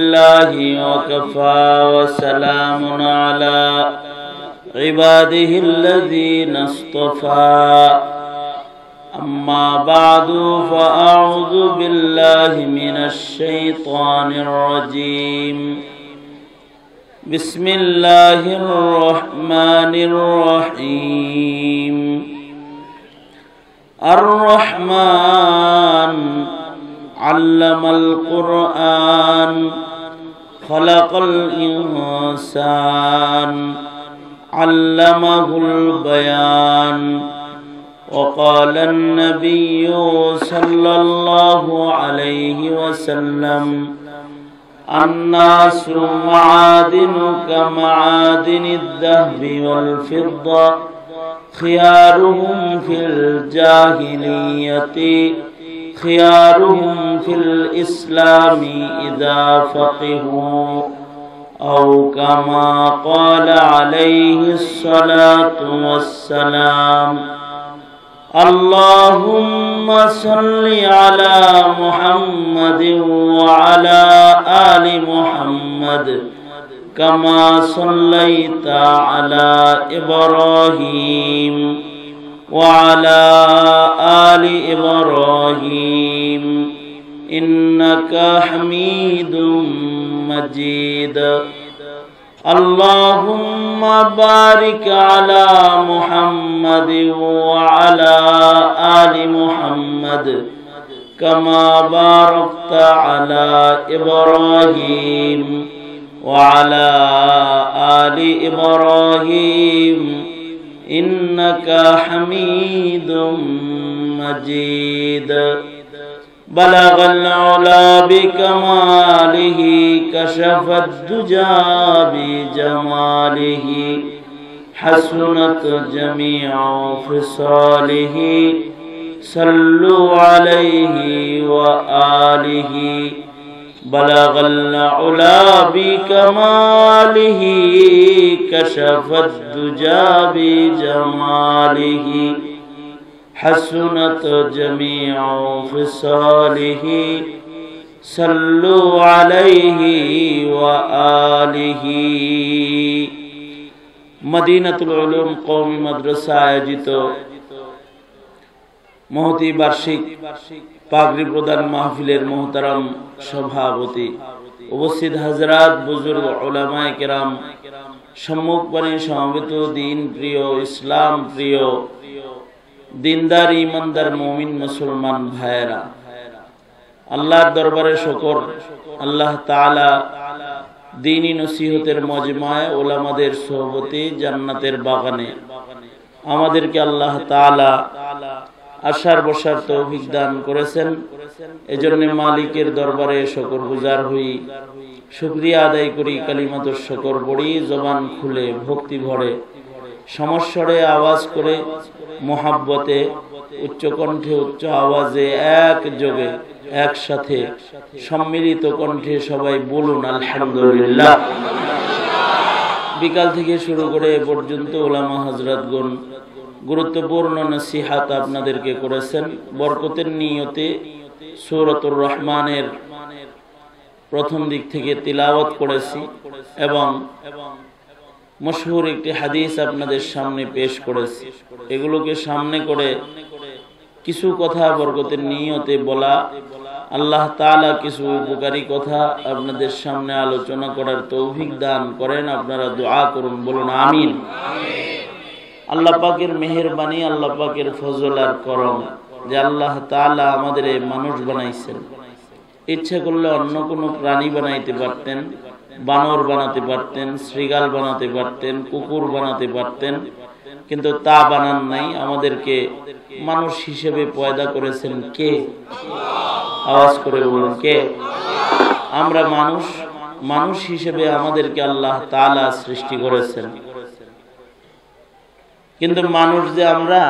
الله وكفى وسلام على عباده الذين اصطفى أما بعد فأعوذ بالله من الشيطان الرجيم بسم الله الرحمن الرحيم الرحمن علم القرآن خلق الإنسان علمه البيان وقال النبي صلى الله عليه وسلم الناس معادن كمعادن الذهب والفضة خيارهم في الجاهلية خيارهم في الإسلام إذا فقهوا أو كما قال عليه الصلاة والسلام اللهم صل على محمد وعلى آل محمد كما صليت على إبراهيم وعلى آل إبراهيم إنك حميد مجيد اللهم بارك على محمد وعلى آل محمد كما باركت على إبراهيم وعلى آل إبراهيم إنك حميد مجيد بلغ العلا بكماله كشف الدجى بجماله حسنت جميع خصاله صلوا عليه وآله بلغ العلا بكماله كشف الدجى بجماله حسنت جميع خصاله صلوا عليه وآله মদিনাতুল উলুম কওমি মাদ্রাসা আয়োজিত মহতী বার্ষিক পাগড়ি প্রদান মাহফিলের মোহতারাম সভাপতি, উপস্থিত হাজরাত, বুজুর্গ, উলামায়ে কেরাম, সম্মুখপানে সমবেত দিন প্রিয়, ইসলাম প্রিয়, দিনদার ইমানদার মুমিন মুসলমান ভাইয়েরা, আল্লাহর দরবারে শুকর, আল্লাহ তাআলা দ্বীনি নসিহতের মজমায়ে উলামাদের সোহবতে জান্নাতের বাগানে আমাদেরকে আল্লাহ তাআলা আসার বসার তৌফিক দান করেছেন। এজন্য মালিকের দরবারে শুকরগুজার হই, শুকরিয়া আদায় করি, কালিমাতুশ শুকর পড়ি, জবান খুলে ভক্তি ভরে সমস্বরে আওয়াজ করে মোহাব্বতে উচ্চ কণ্ঠে উচ্চ আওয়াজে একযোগে একসাথে সম্মিলিত কণ্ঠে সবাই বলুন আলহামদুলিল্লাহ। বিকাল থেকে শুরু করে এ পর্যন্ত উলামা হযরতগণ গুরুত্বপূর্ণ নসিহত আপনাদেরকে করেছেন। বরকতের নিয়তে সূরাতুর রহমানের প্রথম দিক থেকে তিলাওয়াত করেছি এবং মশহুর একটি হাদিস আপনাদের সামনে পেশ করেছি। এগুলোকে সামনে করে কিছু কথা বরকতের নিয়তে বলা, আল্লাহ তাআলা কিছু উপকারী কথা আপনাদের সামনে আলোচনা করার তৌফিক দান করেন। আপনারা দোয়া করুন, বলুন আমিন। আল্লাহ পাকের মেহেরবানি, আল্লাহ পাকের ফজল আর করম যে আল্লাহ তাআলা আমাদের এই মানুষ বানাইছেন। ইচ্ছে করলে অন্য কোনো প্রাণী বানাইতে পারতেন, বানর বানাতে পারতেন, শৃগাল বানাতে পারতেন, কুকুর বানাতে পারতেন, কিন্তু তা বানান নাই। আমাদেরকে মানুষ হিসেবে পয়দা করেছেন কে? আওয়াজ করে বলুন কে? আমরা মানুষ হিসেবে আমাদেরকে আল্লাহ তাআলা সৃষ্টি করেছেন। কিন্তু মানুষ যে আমরা,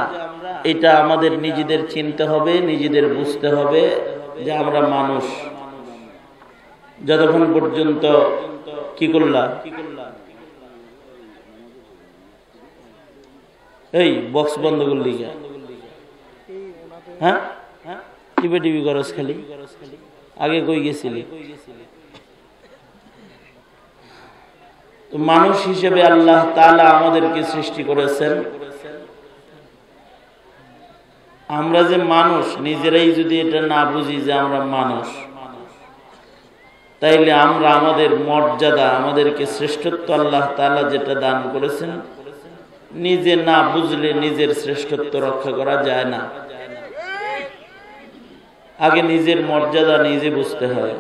এটা আমাদের নিজেদের চিনতে হবে, নিজেদের বুঝতে হবে যে আমরা মানুষ। যতক্ষণ পর্যন্ত কি করলা, এই বক্স বন্ধ করলি কে? টিপে টিপি করস খালি, আগে কই গেছিলি? মানুষ হিসেবে আল্লাহ তাআলা আমাদেরকে সৃষ্টি করেছেন। আমরা যে মানুষ, নিজেরাই যদি এটা না বুঝি যে আমরা মানুষ, তাইলে আমরা আমাদের মর্যাদা, আমাদেরকে শ্রেষ্ঠত্ব আল্লাহ তাআলা যেটা দান করেছেন, নিজে না বুঝলে নিজের শ্রেষ্ঠত্ব রক্ষা করা যায় না। আগে নিজের মর্যাদা নিজে বুঝতে হয়।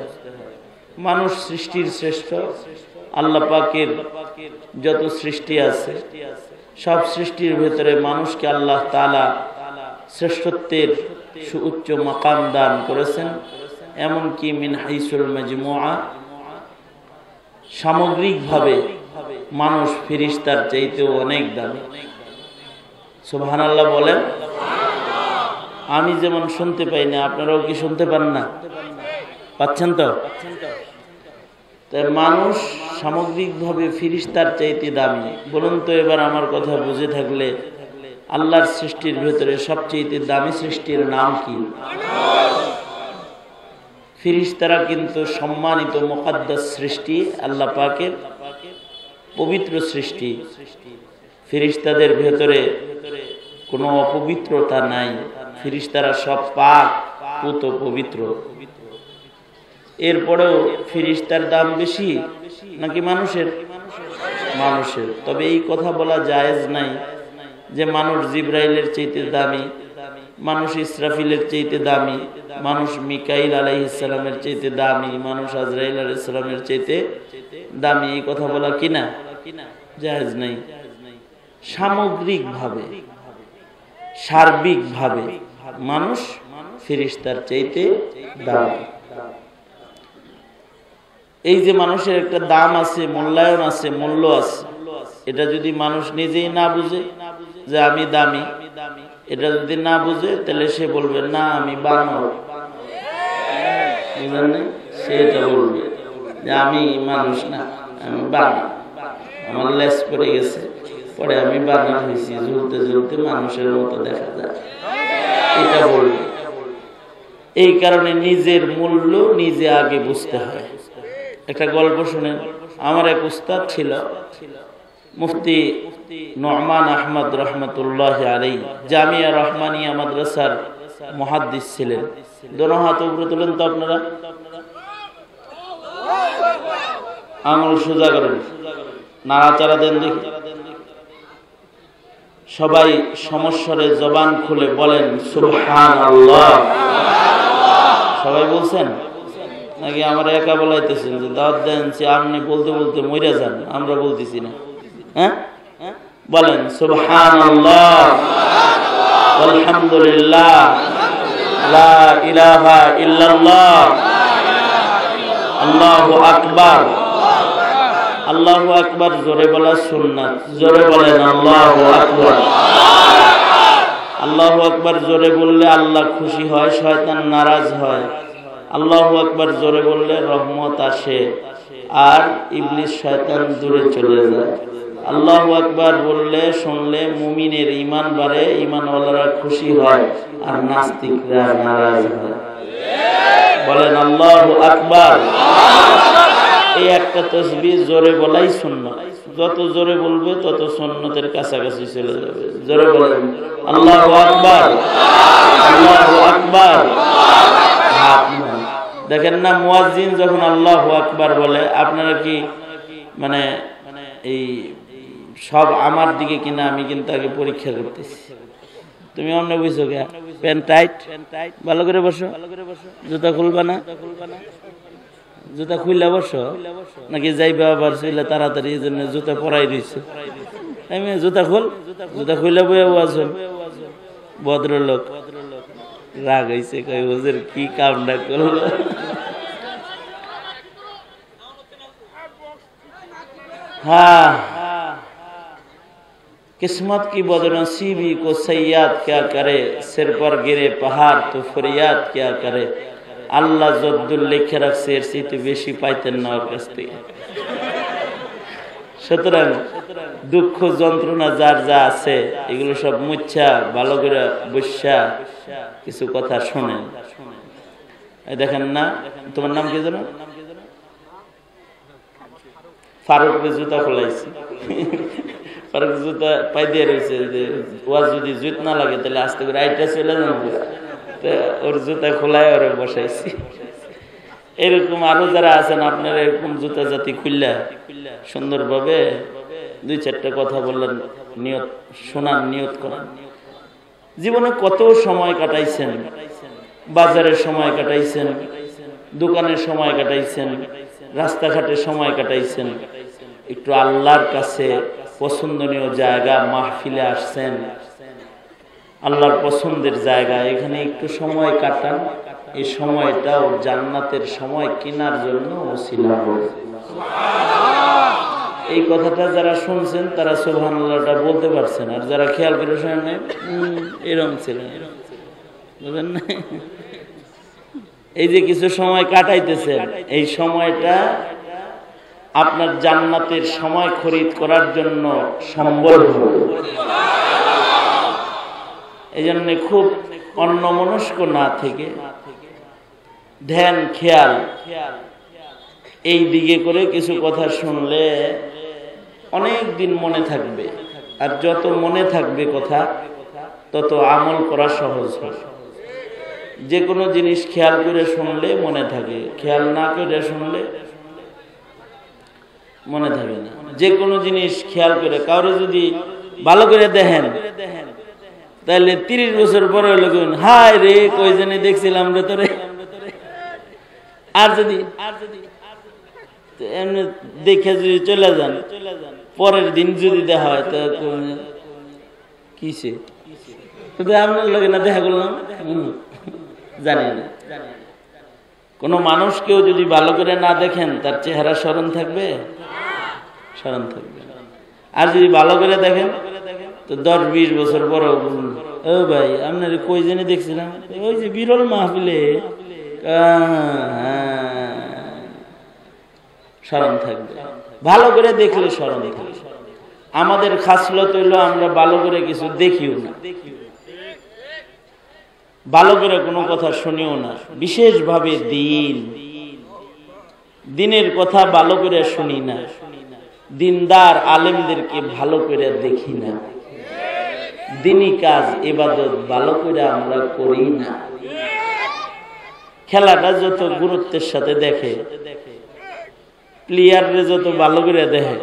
মানুষ সৃষ্টির শ্রেষ্ঠ। আল্লাহ পাকের যত সৃষ্টি আছে সব সৃষ্টির ভেতরে মানুষকে আল্লাহ তাআলা শ্রেষ্ঠত্বের সুউচ্চ মাকাম দান করেছেন। এমনকি মিন হাইসুল মাজমুআ, সামগ্রিকভাবে মানুষ ফেরেশতার চাইতেও অনেক দামি। সুবহানাল্লাহ বলেন। আমি যেমন শুনতে পাই না, আপনারাও কি শুনতে পান না? পাচ্ছেন তো? তাই মানুষ সামগ্রিকভাবে ফেরেশতার চাইতে দামি। বলুন তো এবার আমার কথা বুঝে থাকলে, আল্লাহর সৃষ্টির ভেতরে সবচেয়ে দামি সৃষ্টির নাম কি? ফেরেশতারা কিন্তু সম্মানিত মুকদ্দাস সৃষ্টি, আল্লাহ পাকের পবিত্র সৃষ্টি। ফেরেশতাদের ভেতরে কোনো অপবিত্রতা নাই। ফেরেশতারা সব পাক, পুত, পবিত্র। এরপরেও ফেরেশতার দাম বেশি নাকি মানুষের? মানুষের। তবে এই কথা বলা জায়েজ নাই যে মানুষ জিবরাইলের চাইতে দামি, মানুষ ইসরাফিলের চাইতে দামি, মানুষ মিকাইল আলাইহিস সালামের চাইতে দামি, মানুষ আজরাইল আলাইহিস সালামের চাইতে দামি। এই কথা বলা কিনা জায়েজ নাই। সামগ্রিকভাবে, সার্বিকভাবে মানুষ ফেরেশতার চাইতে দামি। এই যে মানুষের একটা দাম আছে, মূল্যায়ন আছে, মূল্য আছে, এটা যদি মানুষ নিজেই না বুঝে যে আমি দামি, এটা যদি না বুঝে, তাহলে সে বলবে না আমি বানর। সে এটা বলবে যে আমি মানুষ না, আমি বানর, আমার লেজ পড়ে গেছে, পরে আমি বানর হয়েছি, ঝুলতে ঝুলতে মানুষের মতো দেখা যায়, এটা বলবে। এই কারণে নিজের মূল্য নিজে আগে বুঝতে হয়। একটা গল্প শুনেন। আমার এক উস্তাদ ছিল, মুফতি নোমান আহমদ রহমতুল্লাহ আলাইহি, জামিয়া রহমানিয়া মাদ্রাসার মুহাদ্দিস ছিলেন। দোনো হাত উপরে তুলেন তো আপনারা, আঙুল সোজা করেন, নাড়াচাড়া দেন দেখি। সবাই সমস্বরে জবান খুলে বলেন সুবহানাল্লাহ। সবাই বলছেন নাকি আমরা একা বলাইতেছেন যে দাওয়াত দেন, সে আপনি বলতে বলতে মরে যান? আমরা বলতেছি না। হ্যাঁ, বলেন সুবহানাল্লাহ, আলহামদুলিল্লাহ, লা ইলাহা ইল্লাল্লাহ, আল্লাহু আকবার। আল্লাহু আকবার জোরে বলা সুন্নাত। জোরে বলেন আল্লাহু আকবার। আল্লাহু আকবার জোরে বললে আল্লাহ খুশি হয়, শয়তান নারাজ হয়। আল্লাহু আকবার জোরে বললে রহমত আসে আর ইবলিস শয়তান দূরে চলে যায়। আল্লাহু আকবার বললে, শুনলে মুমিনের ঈমান বাড়ে, ঈমানওয়ালারা খুশি হয় আর নাস্তিকরা নারাজ হয়। বলেন আল্লাহু আকবার। এই একটা তাসবিহ জোরে বলাই সুন্নাত। যত জোরে বলবে তত সুন্নতের কাছাকাছি চলে যাবে। জোরে বলেন আল্লাহু আকবার, আল্লাহু আকবার। দেখেন না, মুয়াজ্জিন যখন আল্লাহু আকবার বলে, আপনারা কি মানে এই সব আমার দিকে কিনা? আমি কিন্তু আগে পরীক্ষা করতেছি। তুমি অন্য বুঝছো কে? প্যান টাইট, ভালো করে বসো। জুতা খুলবা না? জুতা খুললে বসো নাকি যাইবা আবার চলে তাড়াতাড়ি? এই জন্য জুতা পরাই রয়েছে। আমি জুতা খোল, জুতা খুললে বইয়া আছো। ভদ্রলোক রাগ হয়েছে, কই হুজুর কি কামটা করলো? हाँ, किस्मत की बदनसीबी को सयाद क्या करे, सिर पर गिरे पहाड़ तो फरियाद क्या करे। আল্লাহ যদ্দুল লিখে রাখছে এর চেয়ে বেশি পাইতেন না ওর কাছ থেকে। সুতরাং দুঃখ যন্ত্রণা যার যা আছে এগুলো সব মুচ্ছা ভালো করে বসা কিছু কথা শোনেন। দেখেন না, তোমার নাম কি জানো? ফারুককে জুতা খোলাইছি। ফারুক জুতা পাই দিয়ে রয়েছে যে ওয়াজ যদি জুত না লাগে তাহলে আস্তে করে আইটা চলে যাবো, ওর জুতা খোলায় ওরে বসাইছি। এরকম আরো যারা আছেন আপনারা এরকম জুতা জাতি খুললা সুন্দরভাবে 2-4টা কথা বললেন, নিয়ত শোনার নিয়ত করেন। জীবনে কত সময় কাটাইছেন, বাজারের সময় কাটাইছেন, দোকানের সময় কাটাইছেন, রাস্তাঘাটে সময় কাটাইছেন, একটু আল্লাহর কাছে পছন্দনীয় জায়গা মাহফিলে আসছেন, আল্লাহর পছন্দের জায়গা, এখানে একটু সময় কাটান। এই সময়টাও জান্নাতের সময় কেনার জন্য ওসিলা হবে। এই কথাটা যারা শুনছেন তারা সুবহানাল্লাহটা বলতে পারছেন, আর যারা খেয়াল করে শোনেন এরকম ছিলেন, বুঝলেন না? এই যে কিছু সময় কাটাইতেছেন, এই সময়টা আপনার জান্নাতের সময় খরিদ করার জন্য সম্বল হবে। এই জন্য খুব অন্যমনস্ক না থেকে ধ্যান খেয়াল এই দিকে করে কিছু কথা শুনলে অনেক দিন মনে থাকবে, আর যত মনে থাকবে কথা তত আমল করা সহজ হয়। যে কোনো জিনিস খেয়াল করে শুনলে মনে থাকে, খেয়াল না করে শুনলে মনে থাকে না। যে কোনো জিনিস খেয়াল করে কাউরে যদি ভালো করে দেখেন তাহলে 30 বছর পরে লোকজন হায় রে কই জানি দেখছিলাম রে তোরে। আর যদি এমনি দেখে যদি চলে যান, পরের দিন যদি দেখা হয় তো কিসে আপনার লোকে না দেখা করলাম জানি না। কোন মানুষকেও যদি ভালো করে না দেখেন তার চেহারা স্মরণ থাকবে, স্মরণ থাকবে। আর যদি ভালো করে দেখেন তো 10-20 বছর পরে ও ভাই আপনার কই জেনে দেখছিলাম, ওই যে বিরল মাহফিলে, স্মরণ থাকবে। ভালো করে দেখলে স্মরণ থাকবে। আমাদের খাসলত হইল আমরা ভালো করে কিছু দেখিও না, ভালো করে কোনো কথা শুনিও না। বিশেষভাবে দিনের কথা ভালো করে শুনি না, দিনদার আলেমদেরকে ভালো করে দেখি না, দিনী কাজ ইবাদত ভালো করে আমরা করি না। খেলাটা যত গুরুত্বের সাথে দেখে, প্লেয়াররে যত ভালো করে দেখে,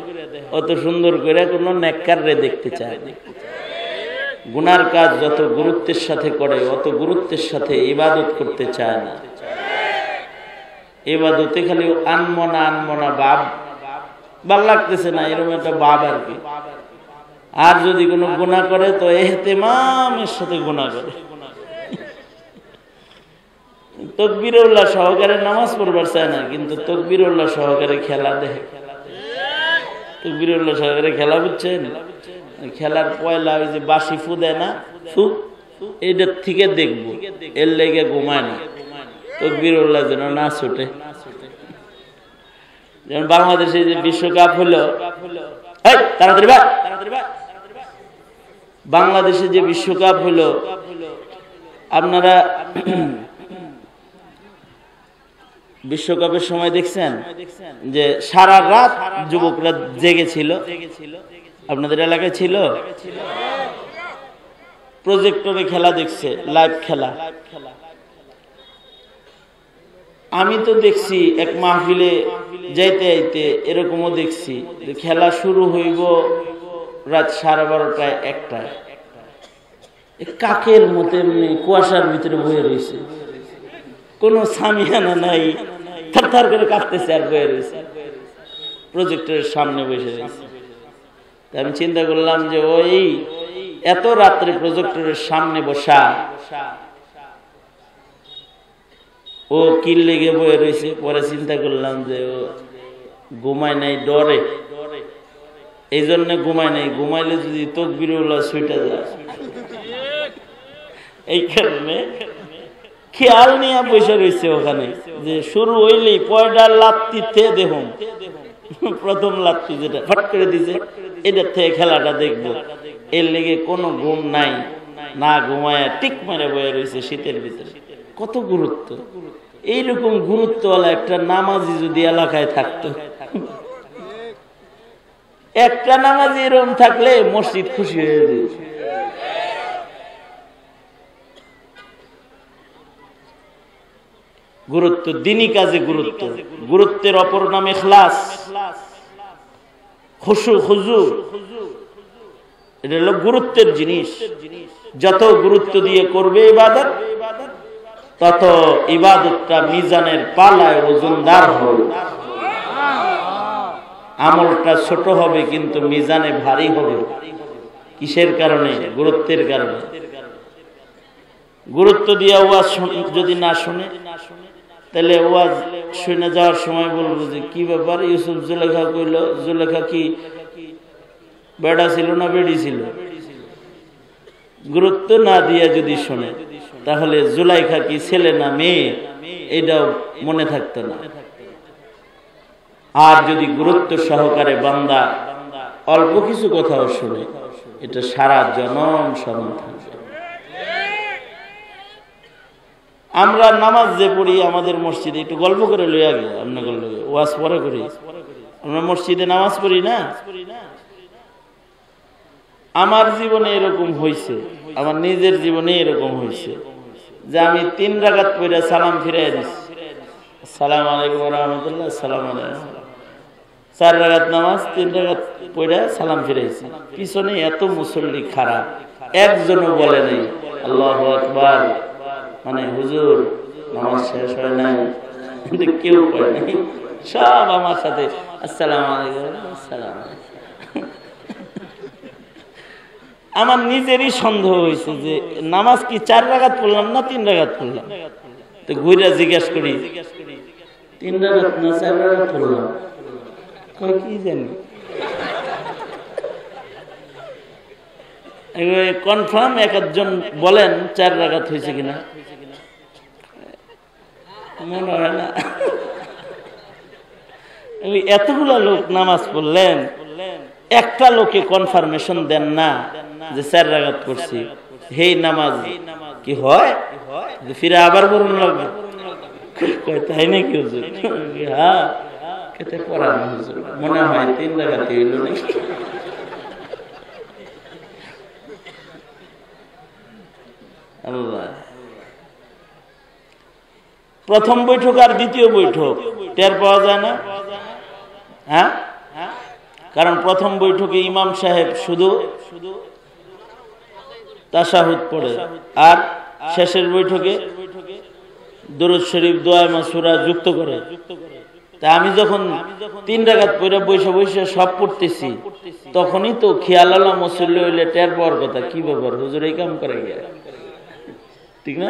অত সুন্দর করে কোনো নেককাররে দেখতে চায় না। গুনার কাজ যত গুরুত্বের সাথে করে অত গুরুত্বের সাথে ইবাদত করতে চায় না। ইবাদতে খালি আনমনা ভাব, ভাল লাগতেছে না এরকম একটা ভাব আর কি। আর যদি কোনো গুনাহ করে তো ইহতিমামের সাথে গুনাহ করে। তাকবীরুল্লাহ সহকারে নামাজ পড়বার চায় না, কিন্তু তাকবীরুল্লাহ সহকারে খেলা দেখে। তাকবীরুল্লাহ সহকারে খেলা বুঝছেন? খেলার পয়লা ওই যে বাসি ফু দেয় না, ফু, এইটার থেকে দেখবো, এর লেগে ঘুমায় না, তাকবীরুল্লাহ যেন না ছুটে। যেমন বাংলাদেশে যে বিশ্বকাপ হলো, তাড়াতাড়ি ভাই, বাংলাদেশে যে বিশ্বকাপ হলো, আপনারা বিশ্বকাপের সময় দেখছেন যে সারা রাত যুবকরা জেগেছিল? আপনাদের এলাকায় ছিল? প্রজেক্টরে খেলা দেখছে, লাইভ খেলা। আমি তো দেখছি এক মাহফিলে যাইতে যাইতে এরকমও দেখছি যে খেলা শুরু হইব রাত 12:30টায়, 1টায়। কাকের মতো এমনি কুয়াশার ভিতরে বয়ে রয়েছে, কোনো সামিয়ানা নাই, থার করে কাঁপতেছে আর বয়ে রয়েছে, প্রজেক্টরের সামনে বসে রয়েছে। আমি চিন্তা করলাম যে ওই এত রাত্রে প্রজেক্টরের সামনে বসা, ও কি লেগে বয়ে রয়েছে। পরে চিন্তা করলাম যে ও ঘুমায় নাই, ডরে, এই জন্য ঘুমায় নাই। ঘুমাইলে যদি তাকবীরুল্লাহ ছুটে যায়, এই কারণে খেয়াল নিয়ে বসে রয়েছে ওখানে যে শুরু হইলেই পয়ডা লাত্তিতে দেখুন, প্রথম লাত্তি যেটা ফট করে দিছে, এটার থেকে খেলাটা দেখবো। এর লেগে কোনো ঘুম নাই, না ঘুমায় টিক মেরে বয়ে রয়েছে শীতের ভিতরে। কত গুরুত্ব! এইরকম গুরুত্বওয়ালা একটা নামাজি যদি এলাকায় থাকতো, একটা নামাজি এরকম থাকলে মসজিদ খুশি হয়ে যাবে। গুরুত্ব, দিনী কাজে গুরুত্ব, গুরুত্বের অপর নাম ইখলাস, খুশু খুজু, এটা হলো গুরুত্বের জিনিস। যত গুরুত্ব দিয়ে করবে ইবাদত, তত ইবাদতটা মিজানের পালায় ওজনদার হবে। আমলটা ছোট হবে কিন্তু মিজানে ভারী হবে। কিসের কারণে? গুরুত্বের কারণে। গুরুত্ব দিয়ে ওয়াজ যদি না শুনে, তাহলে ওয়াজ শুনে যাওয়ার সময় বলবো যে কি ব্যাপার, ইউসুফ জুলেখা কইল, জুলেখা কি বেড়া ছিল না বেড়ি ছিল? গুরুত্ব না দিয়ে যদি শোনে, তাহলে জুলাইখা কি ছেলে না মেয়ে, এটাও মনে থাকতো না। আর যদি গুরুত্ব সহকারে বান্দা অল্প কিছু কথাও শুনে, এটা সারা জনম স্মরণ থাকবে। আমরা নামাজ যে পড়ি আমাদের মসজিদে, একটু গল্প করে লইয়া গেল, আপনার ওয়াজ পরে করি, আমরা মসজিদে নামাজ পড়ি না। আমার জীবনে এরকম হয়েছে, আমার নিজের জীবনে এরকম হয়েছে যে আমি 3 রাকাত পড়ে সালাম ফিরাই দিচ্ছি, আসসালামু আলাইকুম ওয়া রাহমাতুল্লাহ, আসসালামু আলাইকুম। 4 রাকাত নামাজ 3 রাকাত পড়ে সালাম ফিরাইছি। পিছনে এত মুসল্লি খারাপ, একজনও বলে নাই আল্লাহু আকবার, মানে হুজুর নামাজ শেষ হয় নাই, কেউ করে নাই। সব আমার সাথে আসসালামু আলাইকুম, আসসালাম। আমার নিজেরই সন্দেহ হয়েছে যে নামাজ কি 4 রাকাত পড়লাম না 3 রাকাত পড়লাম। তো ঘুরে জিজ্ঞেস করি, 3 রাকাত না 4 রাকাত পড়লাম, কই কি জানি। কনফার্ম একজন বলেন 4 রাকাত হয়েছে কিনা, মনে হয় না। এতগুলা লোক নামাজ পড়লেন, একটা লোকে কনফার্মেশন দেন না যে 4 রাকাত করছি। হেই নামাজ কি হয়? ফিরে আবার বলুন লাগবে, তাই নাকি হুজুর? হ্যাঁ, খেতে পড়ান হুজুর, মনে হয় 3 রাকাত হইল নাকি। আল্লাহ, প্রথম বৈঠক আর দ্বিতীয় বৈঠক টের পাওয়া যায় না। হ্যাঁ, কারণ প্রথম বৈঠকে ইমাম সাহেব শুধু তাশাহুদ পড়ে, আর শেষের বৈঠকে দরুদ শরীফ, দোয়া মাসুরা যুক্ত করে। তা আমি যখন 3 রাকাত পড়ে বসে বসে সব পড়তেছি, তখনই তো খেয়াল আল্লাহ মুসল্লি হইলে টের পাওয়ার কথা, কি ব্যাপার হুজুর এই কাম করে গিয়া, ঠিক না?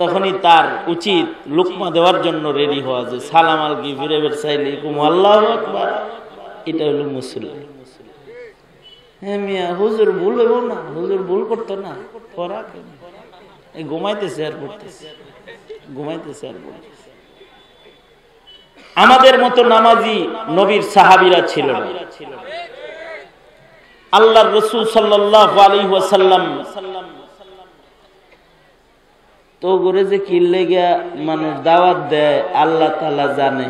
তখনই তার উচিত লুকমা দেওয়ার জন্য রেডি হওয়া, যে সালাম আলকি ফিরে চাইলে আল্লাহু আকবার, এটা হলো মুসল্লি। হ্যাঁ মিয়া, হুজুর ভুল হইব না, হুজুর ভুল করতো না, পড়া এই ঘুমাইতেছে আর পড়তেছে, ঘুমাইতেছে আর পড়তেছে। আমাদের মতো নামাজি নবীর সাহাবীরা ছিল না। আল্লাহর রাসূল সাল্লাল্লাহু আলাইহি ওয়াসাল্লাম তো করে যে কি লেগে মানুষ দাওয়াত দেয়, আল্লাহ তাআলা জানে।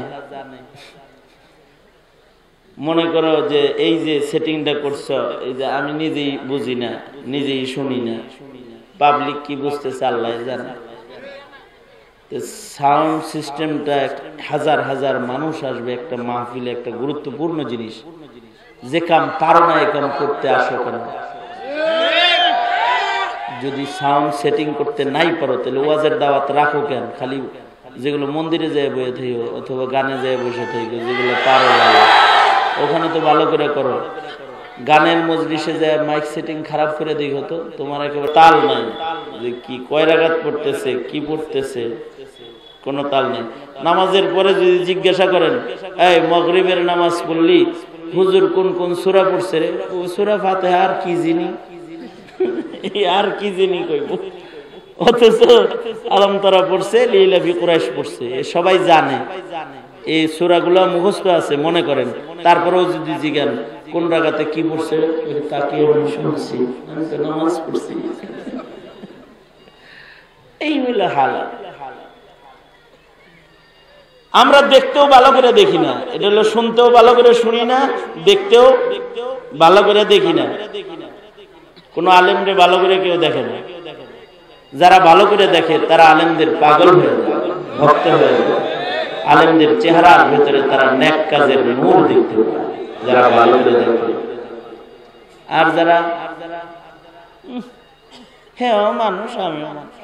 মনে করো যে এই যে সেটিংটা করছো, এই যে আমি নিজেই বুঝি না, নিজেই শুনি না, পাবলিক কি বুঝতেছে আল্লাহ জানে। সাউন্ড সিস্টেমটা হাজার হাজার মানুষ আসবে একটা মাহফিলে, একটা গুরুত্বপূর্ণ জিনিস। যে কাম পারো না এ কাম করতে আসো কেন? যদি সাউন্ড সেটিং করতে নাই পারো, তাহলে ওয়াজের দাওয়াত রাখো কেন? খালি যেগুলো মন্দিরে যায় বসে থাকো অথবা গানে যায় বসে থাকো, যেগুলো পারো ওখানে তো ভালো করে করো। গানের মজলিসে যায় মাইক সেটিং খারাপ করে দেখো তো, তোমার একেবারে তাল নাই, যে কি কয় রাকাত পড়তেছে, কি পড়তেছে, কোনো তাল নেই। নামাজের পরে যদি জিজ্ঞাসা করেন, এই মাগরিবের নামাজ পড়লি হুজুর কোন কোন সূরা পড়ছে রে? ও সূরা ফাতিহা আর কি জিনি, আর কি জিনি কইব। অথচ আলম তারা পড়ছে, লিলাফি কুরাইশ পড়ছে, সবাই জানে। এই সূরাগুলো মুখস্থ আছে মনে করেন, তারপরেও যদি জিজ্ঞান কোন রাকাতে কি পড়ছে, তাকে আমি শুনছি, আমি তো নামাজ পড়ছি। এই হলো হালাত। আমরা দেখতেও ভালো করে দেখি না, এটা হলো শুনতেও ভালো করে শুনি না, দেখতেও ভালো করে দেখি না। কোন আলেমরে ভালো করে কেউ দেখে না। যারা ভালো করে দেখে তারা আলেমদের পাগল হয়ে যায়, ভক্ত হয়ে যায়। আলেমদের চেহারার ভেতরে তারা নেক কাজের নূর দেখতে পায় যারা ভালো করে দেখে। আর যারা হ্যাঁ মানুষ, আমিও মানুষ,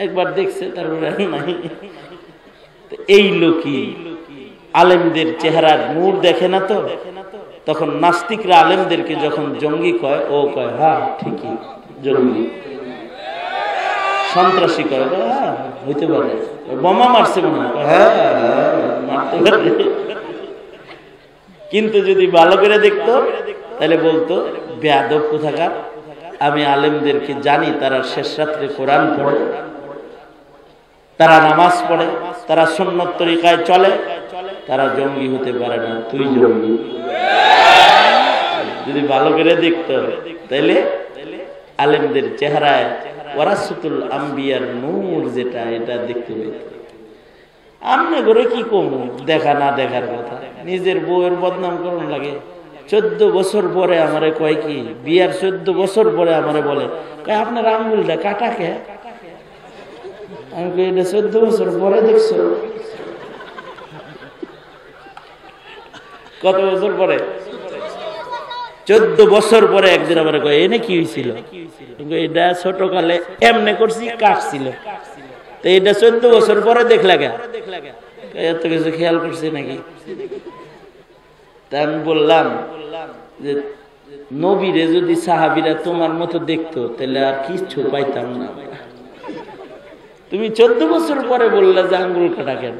একবার দেখছে তারপরে নাই, এই লোকই আলেমদের চেহারার নূর দেখে না। তো তখন নাস্তিকরা আলেমদেরকে যখন জঙ্গি কয়, ও কয় হ্যাঁ ঠিকই জঙ্গি। সন্ত্রাসী কয় হ্যাঁ হইতে পারে, বোমা মারছে মনে হয়, হ্যাঁ মারতে পারে। কিন্তু যদি ভালো করে দেখতো তাহলে বলতো বেয়াদব কোথাকার, আমি আলেমদেরকে জানি তারা শেষ রাত্রে কোরআন পড়ে, তারা নামাজ পড়ে, তারা সুন্নত তরিকায় চলে, তারা জঙ্গি হতে পারে না, তুই জঙ্গি। যদি ভালো করে দেখতো তাহলে আলেমদের চেহারায় ওয়ারাসাতুল আম্বিয়ার নূর যেটা, এটা দেখতে পেত। আমনে করে কি কম দেখা না দেখার কথা, নিজের বউয়ের বদনাম করুন লাগে। 14 বছর পরে আমারে কয় কি, বিয়ার 14 বছর পরে আমারে বলে কয় আপনার আঙ্গুলটা কাটা কে? আমি কই এটা 14 বছর পরে দেখছো? কত বছর পরে? 14 বছর পরে একদিন আমার কয় এনে কি হয়েছিল? এটা ছোটকালে এমনি করছি, কাটছিল। তো এটা 14 বছর পরে দেখলা কে? এত কিছু খেয়াল করছি নাকি? তা আমি বললাম যে নবীরে যদি সাহাবীরা তোমার মতো দেখতো তাহলে আর কিছু পাইতাম না। তুমি 14 বছর পরে বললে যে আঙ্গুল কাটা কেন?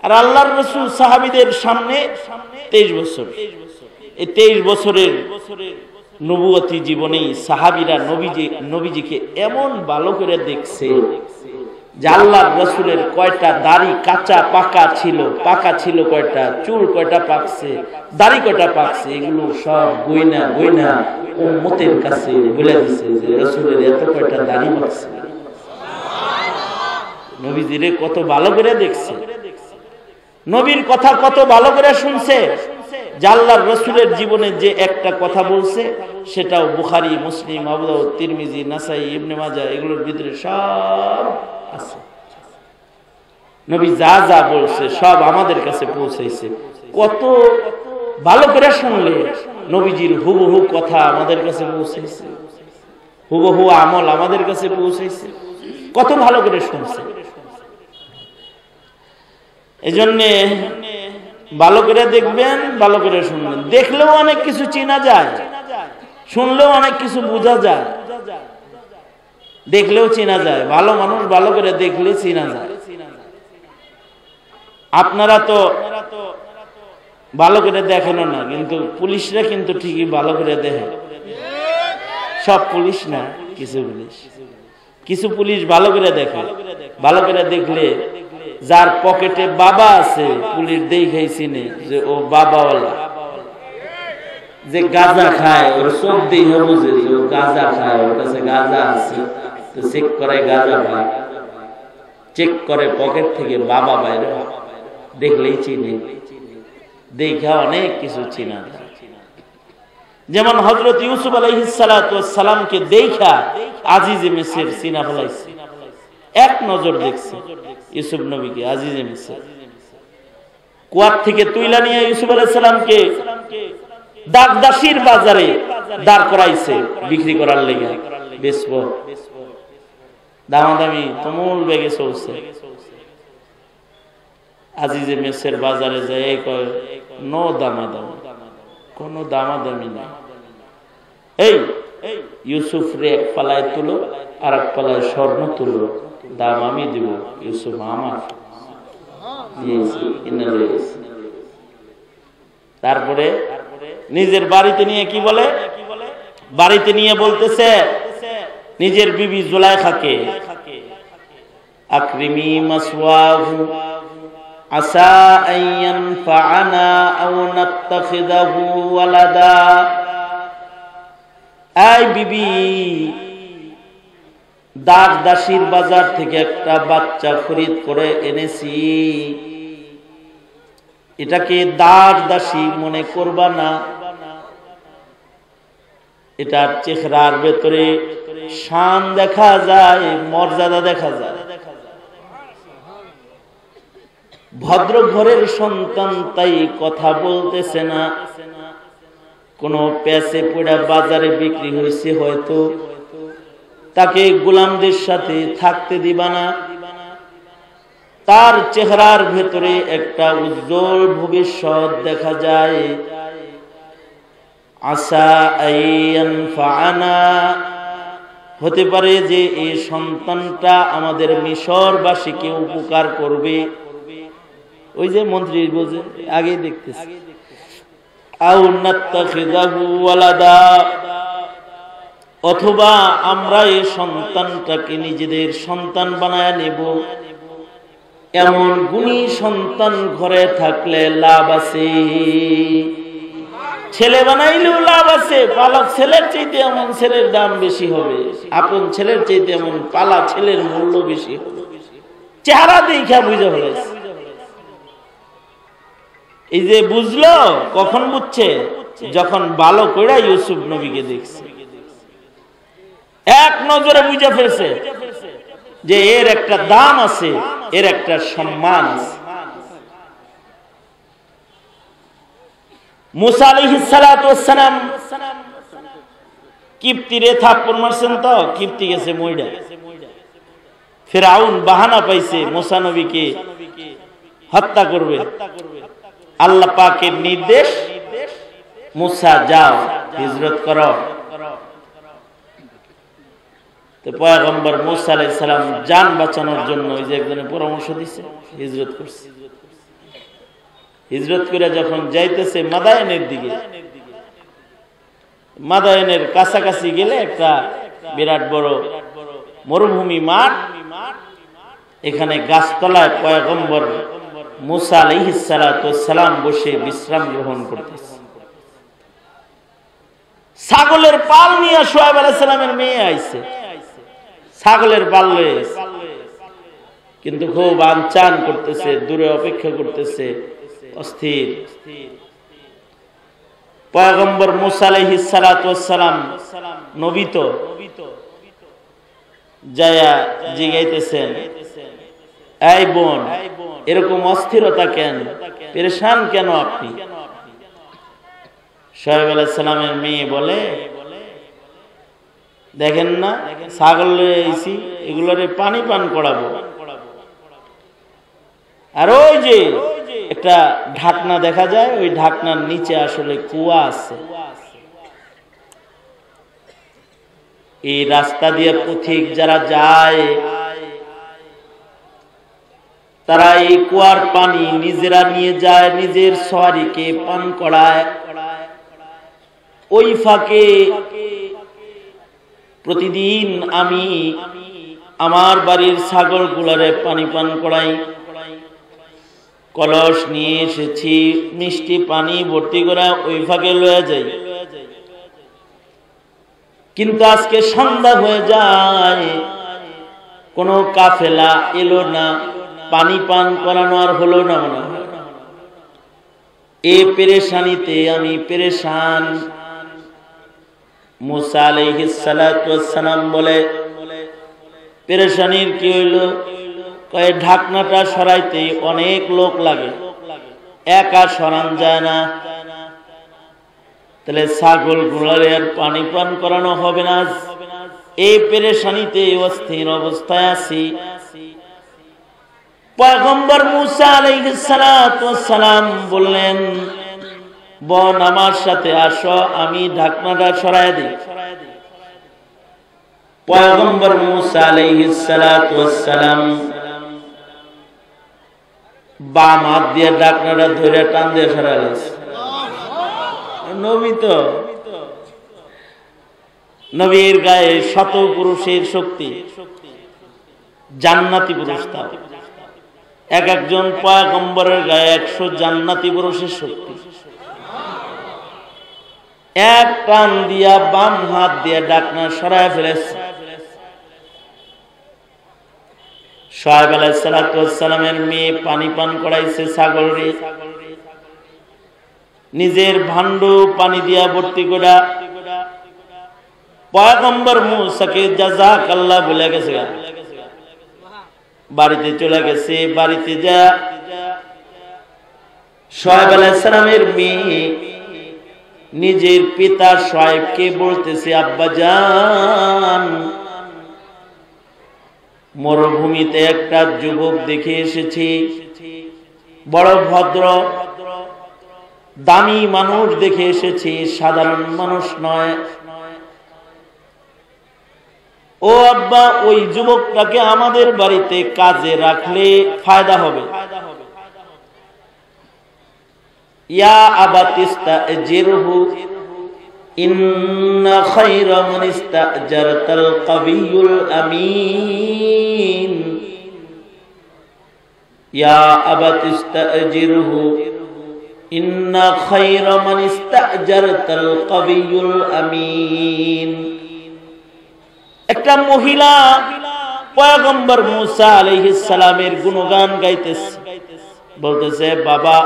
আর আল্লাহর রাসূল সাহাবীদের সামনে 23 বছর, এই 23 বছরের নবুয়তি জীবনেই সাহাবীরা নবীজিকে এমন ভালো করে দেখছে যে আল্লাহর রাসূলের কয়টা দাড়ি কাঁচা পাকা ছিল, পাকা ছিল কয়টা, চুল কয়টা পাকছে, দাড়ি কয়টা পাকছে, এগুলো সব গয়না গয়না উম্মতের কাছে বলে দিছে যে রাসূলের এত কয়টা দাড়ি পাকছে। নবীজিরে কত ভালো করে দেখছে, নবীর কথা কত ভালো করে শুনছে। যে আল্লাহর রাসূলের জীবনে যে একটা কথা বলছে সেটাও বুখারী, মুসলিম, আবু দাউদ, তিরমিজি, নাসাই, ইবনে মাজাহ এগুলোর ভিতরে সব আছে। নবী যা যা বলছে সব আমাদের কাছে পৌঁছাইছে। কত ভালো করে শুনলে নবীজির হুবহু কথা আমাদের কাছে পৌঁছাইছে, হুবহু আমল আমাদের কাছে পৌঁছাইছে। কত ভালো করে শুনছে। এজন্য ভালো করে দেখবেন, ভালো করে শুনবেন। দেখলেও অনেক কিছু চেনা যায়, শুনলেও অনেক কিছু বোঝা যায়, দেখলেও চেনা যায়। ভালো মানুষ ভালো করে দেখলে চেনা যায়। আপনারা তো ভালো করে দেখেন না, কিন্তু পুলিশরা কিন্তু ঠিকই ভালো করে দেখে। সব পুলিশ না, কিছু পুলিশ ভালো করে দেখে। ভালো করে দেখলে যার পকেটে বাবা আছে পুলিশ দেখেই চিনে যে ও বাবাওয়ালা। যে গাঁজা খায় ওর সব দেখে বুঝে ও গাঁজা খায়, ওর কাছে গাঁজা আছে, তো চেক করে গাঁজা পায়, চেক করে পকেট থেকে বাবা বাইরে, দেখলেই চিনে। দেখা অনেক কিছু চিনা। যেমন হযরত ইউসুফ আলাইহিস সালাতু ওয়াস সালামকে দেখা আজিজে মিসর চিনা ফেলাইছে, এক নজর দেখছে ইউসুফ নবীকে, আজিজে মিসর। কুয়ার থেকে তুইলা নিয়ে ইউসুফ আলাইহিস সালামকে দাগদাসির বাজারে দাঁড় করাইছে বিক্রি করার লেগে, বেচবো। দামাদামি তুমুল বেগে চলছে। আজিজে মিসর বাজারে যায় কয় নো দামাদামি, কোনো দামাদামি নাই। এই ইউসুফ রে এক পালায় তুলো, আর এক পালায় স্বর্ণ তুলো, দাম আমি দিব, ইউসুফ আমার। তারপরে নিজের বাড়িতে নিয়ে কি বলে, বাড়িতে নিয়ে বলতেছে নিজের বিবি জুলাইখাকে, আকরিমি মাসওয়াহু আসা আন ইয়ানফাআনা আও নাত্তাখিযাহু ওয়ালাদা। এই বিবি, দাস দাসীর বাজার থেকে একটা বাচ্চা খরিদ করে এনেছি, এটাকে দাস দাসী মনে করবা না, এটার চেহারার ভেতরে শান দেখা যায়, মর্যাদা দেখা যায়। ভদ্র ঘরের সন্তান তাই কথা বলতেছে না, কোন প্যাসে পড়া বাজারে বিক্রি হয়েছে, হয়তো তাকে গোলামদের সাথে থাকতে দিবা না। তার চেহারার ভেতরে একটা উজ্জ্বল ভবিষ্যৎ দেখা যায়। আসা আইয়ান ফাআনা, হতে পারে যে এই সন্তানটা আমাদের মিশরবাসীকে উপকার করবে। ওই যে মন্ত্রী বোঝে আগেই দেখতেছে। আও নাত্তাখিযাহু ওয়ালাদা, অথবা আমরা এই সন্তানটাকে নিজেদের সন্তান বানায় নেব। এমন গুণী সন্তান ঘরে থাকলে লাভ আছে, ছেলে বানাইলেও লাভ আছে। পালক ছেলের চাইতে এমন ছেলের দাম বেশি হবে, আপন ছেলের চাইতে এমন পালা ছেলের মূল্য বেশি হবে। চেহারা দেখা বুঝে ফেলেছে। এই যে বুঝলো, কখন বুঝছে? যখন ভালো করে ইউসুফ নবীকে দেখছে, এক নজরে বুঝে ফেলছে যে এর একটা দাম আছে, এর একটা সম্মান আছে। মুসা আলাইহিস সালাতু ওয়াস সালাম কিপ্তিরে থাপ্পড় মারছেন, তো কিপ্তি গেছে মইরা। ফিরআউন বাহানা পাইছে মুসা নবীকে হত্যা করবে। আল্লাহ পাকের নির্দেশ, মুসা যাও, হিজরত করো। তো পয়গম্বর মুসা আলাইহিস সালাম জান বাঁচানোর জন্য ওই যে একজনের পরামর্শ দিছে, হিজরত করছে। হিজরত করে যখন যাইতেছে মাদায়েনের দিকে, মাদায়েনের কাছাকাছি গেলে একটা বিরাট বড় মরুভূমি মাঠ, এখানে গাছতলায় পয়গম্বর মুসা আলাইহিস সালাতু ওয়াস সালাম বসে বিশ্রাম গ্রহণ করতেছে। ছাগলের পাল নিয়ে শুআয়ব আলাইহিস সালামের মেয়ে আইছে, ছাগলের পাল লয়ে, কিন্তু খুব আনচান করতেছে, দূরে অপেক্ষা করতেছে, অস্থির। পয়গম্বর মুসা আলাইহিস সালাতু ওয়াস সালাম নবী তো যায়া জিগাইতেছেন, এই বোন, এরকম অস্থিরতা কেন, পেরেশান কেন আপনি? শুআয়ব আলাইহিস সালামের মেয়ে বলে, দেখেন না ছাগল লয়ে আইছি, এগুলোরে পানি পান করাবো। আর ওই যে একটা ঢাকনা দেখা যায়, ওই ঢাকনার নিচে আসলে কুয়া আছে। এই রাস্তা দিয়ে পথিক যারা যায়, তারা এই কুয়ার পানি নিজেরা নিয়ে যায়, নিজের সওয়ারিকে পান করায়। ওই ফাঁকে প্রতিদিন আমি আমার বাড়ির ছাগল গুলারে পানি পান করাই। কলস নিয়ে এসেছি, মিষ্টি পানি ভর্তি করা, ওই ফাঁকে লয়ে যাই। কিন্তু আজকে সন্ধ্যা হয়ে যায়, কোনো কাফেলা এলো না, পানি পান করানো আর হলো না। মনে হয় এ পেরেশানিতে আমি পেরেশান। মুসা আলাইহিস সালাতু ওয়াস সালাম বলে, পেরেশানির কি হইল? কয় ঢাকনাটা সরাইতে অনেক লোক লাগে, একা সরান যায় না। তাহলে ছাগল গুলারে আর পানি পান করানো হবে না। এই পেরেশানিতে অস্থির অবস্থায় আছি। পয়গম্বর মুসা আলাইহিস সালাতু ওয়াস সালাম বললেন, বোন আমার সাথে আসো, আমি ঢাকনাটা সরাই দিই। পয়গম্বর মুসা আলাইহিস সালাতু ওয়াস সালাম বাম হাত দিয়ে ঢাকনাটা ধরে টান দিয়ে সরালেন। নবী তো, নবীর গায়ে শত পুরুষের শক্তি, জান্নাতি পুরুষ। তাও এক একজন পয়গম্বরের গায়ে 100 জান্নাতি পুরুষের শক্তি। এক টান দিয়া বাম হাত দিয়ে ঢাকনা সরায় ফেলেছে। শোয়েব আলাইহিস সালামের মেয়ে পানি পান করাইছে ছাগলরে, নিজের ভাণ্ড পানি দিয়া ভর্তি করা পয়গম্বর মূসাকে জাযাকাল্লাহ বলে গেছে, বাড়িতে চলে গেছে। বাড়িতে যা শোয়েব আলাইহিস সালামের মেয়ে নিজের পিতা শোয়েবকে বলতেছে, আব্বা জান, মরুভূমিতে একটা যুবক দেখে এসেছি, বড় ভদ্র দামি মানুষ দেখে এসেছি, সাধারণ মানুষ নয়। ও আব্বা, ওই যুবকটাকে আমাদের বাড়িতে কাজে রাখলে ফায়দা হবে। ইয়া আবাতিস্তাজিরহু ইন্না খায়রা মান ইস্তাজারতাল কাবিয়ুল আমিন। ইয়া আবাতিস্তাজিরহু ইন্না খায়রা মান ইস্তাজারতাল কাবিয়ুল আমিন। একটা মহিলা পয়গম্বর মূসা আলাইহিস সালামের গুণগান গাইতেছে, বলতেছে, বাবা,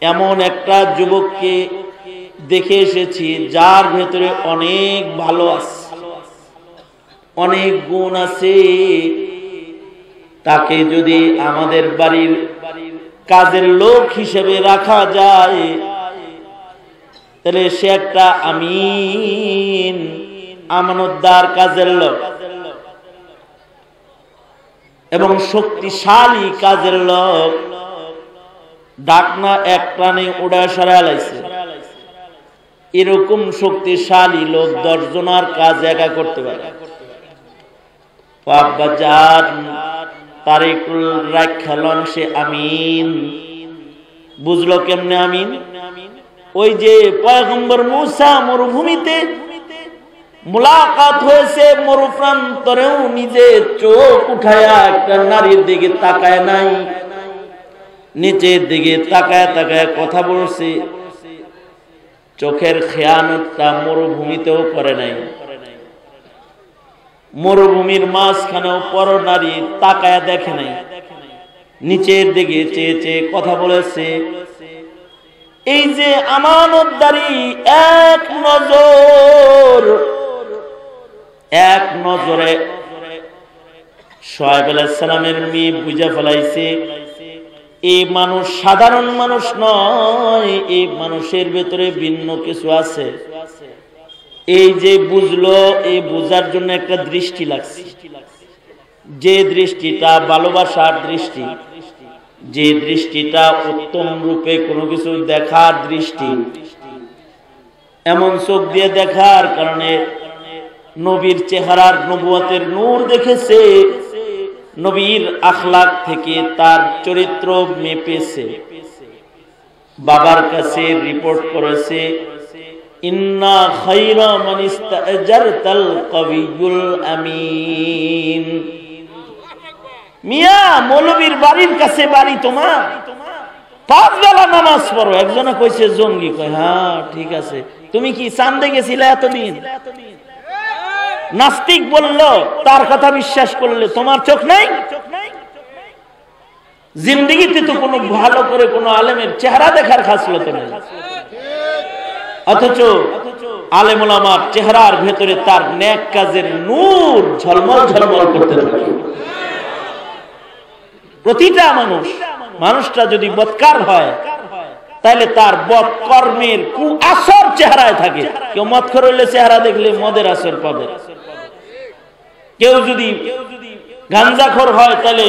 এমন একটা যুবককে দেখে এসেছি যার ভেতরে অনেক ভালো আছে, অনেক গুণ আছে। তাকে যদি আমাদের বাড়ির কাজের লোক হিসেবে রাখা যায় তাহলে সে একটা আমিন, আমানতদার কাজের লোক এবং শক্তিশালী কাজের লোক। ডাকনা এক প্রাণে উড়া সরায় লাইছে, এরকম শক্তিশালী লোক 10 জনের কাজ একা করতে পারে। তারিকুল রাখালন সে আমিন। বুঝলো কেমনে আমিন? ওই যে পয়গম্বর মূসা মরুভূমিতে মুলাকাত হয়েছে, মরুপ্রান্তরেও নিজে চোখ উঠায়া একটা নারীর দিকে তাকায় নাই, নিচের দিকে তাকায় তাকায় কথা বলছে। চোখের খেয়ানতটা মরুভূমিতেও করে নাই। মরুভূমির মাঝখানেও পর নারী তাকায় দেখে নাই, নিচের দিকে চেয়ে চেয়ে কথা বলেছে। এই যে আমানতদারি, এক নজরে শোয়েব আলাইহিস সালামের মেয়ে বুঝে ফেলাইছে এই মানুষ সাধারণ মানুষ নয়, এই মানুষের ভেতরে ভিন্ন কিছু আছে। এই যে বুঝলো, এই বুঝার জন্য একটা দৃষ্টি লাগছে, যে দৃষ্টিটা ভালোবাসার দৃষ্টি, যে দৃষ্টিটা উত্তম রূপে কোনো কিছু দেখার দৃষ্টি। এমন চোখ দিয়ে দেখার কারণে নবীর চেহারার নবুয়তের নূর দেখেছে, নবীর আখলাক থেকে তার চরিত্র মেপেছে, বাবার কাছে রিপোর্ট করেছে, ইন্না খায়রা মান ইস্তাজারতাল কাবিয়ুল আমিন। মিয়া, মৌলবীর বাড়ির কাছে বাড়ি তোমার, 5 বেলা নামাজ পড়ো। একজনে কইছে জঙ্গি, কয় হ্যাঁ ঠিক আছে, তুমি কি চাঁদে গেছিলে এতদিন? নাস্তিক বলল, তার কথা বিশ্বাস করলে তোমার চোখ নাই? জিন্দেগিতে তো কোনো ভালো করে কোনো আলেমের চেহারা দেখার খাসলত নেই, অথচ আলেম ওলামার চেহারার ভেতরে তার নেক কাজের নূর ঝলমল ঝলমল করতে থাকে। প্রতিটা মানুষটা যদি বদকার হয় তাহলে তার বদকর্মের কুআসর চেহারায় থাকে। কেউ মদখোর হইলে চেহারা দেখলে মদের আসর পাবে, কেউ যদি গাঞ্জাখোর হয় তাহলে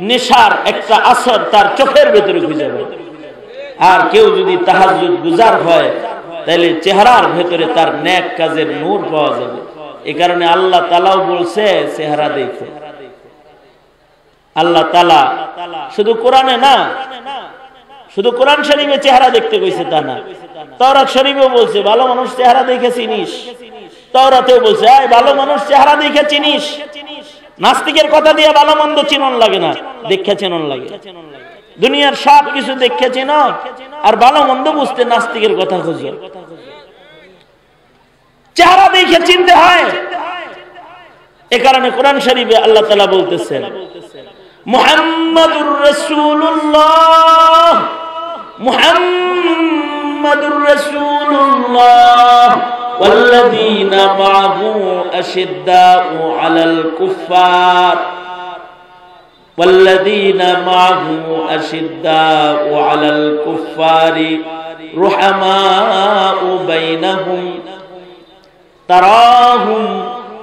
নেশার একটা আসর তার চোখের ভেতরে খুঁজে পাবে, আর কেউ যদি তাহাজ্জুদ গুজার হয় তাহলে চেহারার ভেতরে তার নেক কাজের নূর পাওয়া যাবে। এই কারণে আল্লাহ তাআলাও বলছে চেহারা দেখো। আল্লাহ তাআলা শুধু কোরআনে না, শুধু কোরআন শরীফে চেহারা দেখতে কইছে তা না, তাওরাত শরীফেও বলছে ভালো মানুষ চেহারা দেখে চিনিস। তাওরাতেও বলছে এই ভালো মানুষ চেহারা দেখে চিনিস। নাস্তিকের কথা দিয়ে ভালো মন্দ চিনন লাগে না, দেখে চিনন লাগে। দুনিয়ার সব কিছু দেখে চিনো, আর ভালো মন্দ বুঝতে নাস্তিকের কথা খুঁজো। চেহারা দেখে চিনতে হয়। এ কারণে কোরআন শরীফে আল্লাহ তাআলা বলতেছেন মুহাম্মাদুর রাসূলুল্লাহ মুহাম্মাদুর রাসূলুল্লাহ ওয়াল্লাযীনা মা'আহু আশিদ্দাউ আলাল কুফফার والذين معه أشداء على الكفار رحماء بينهم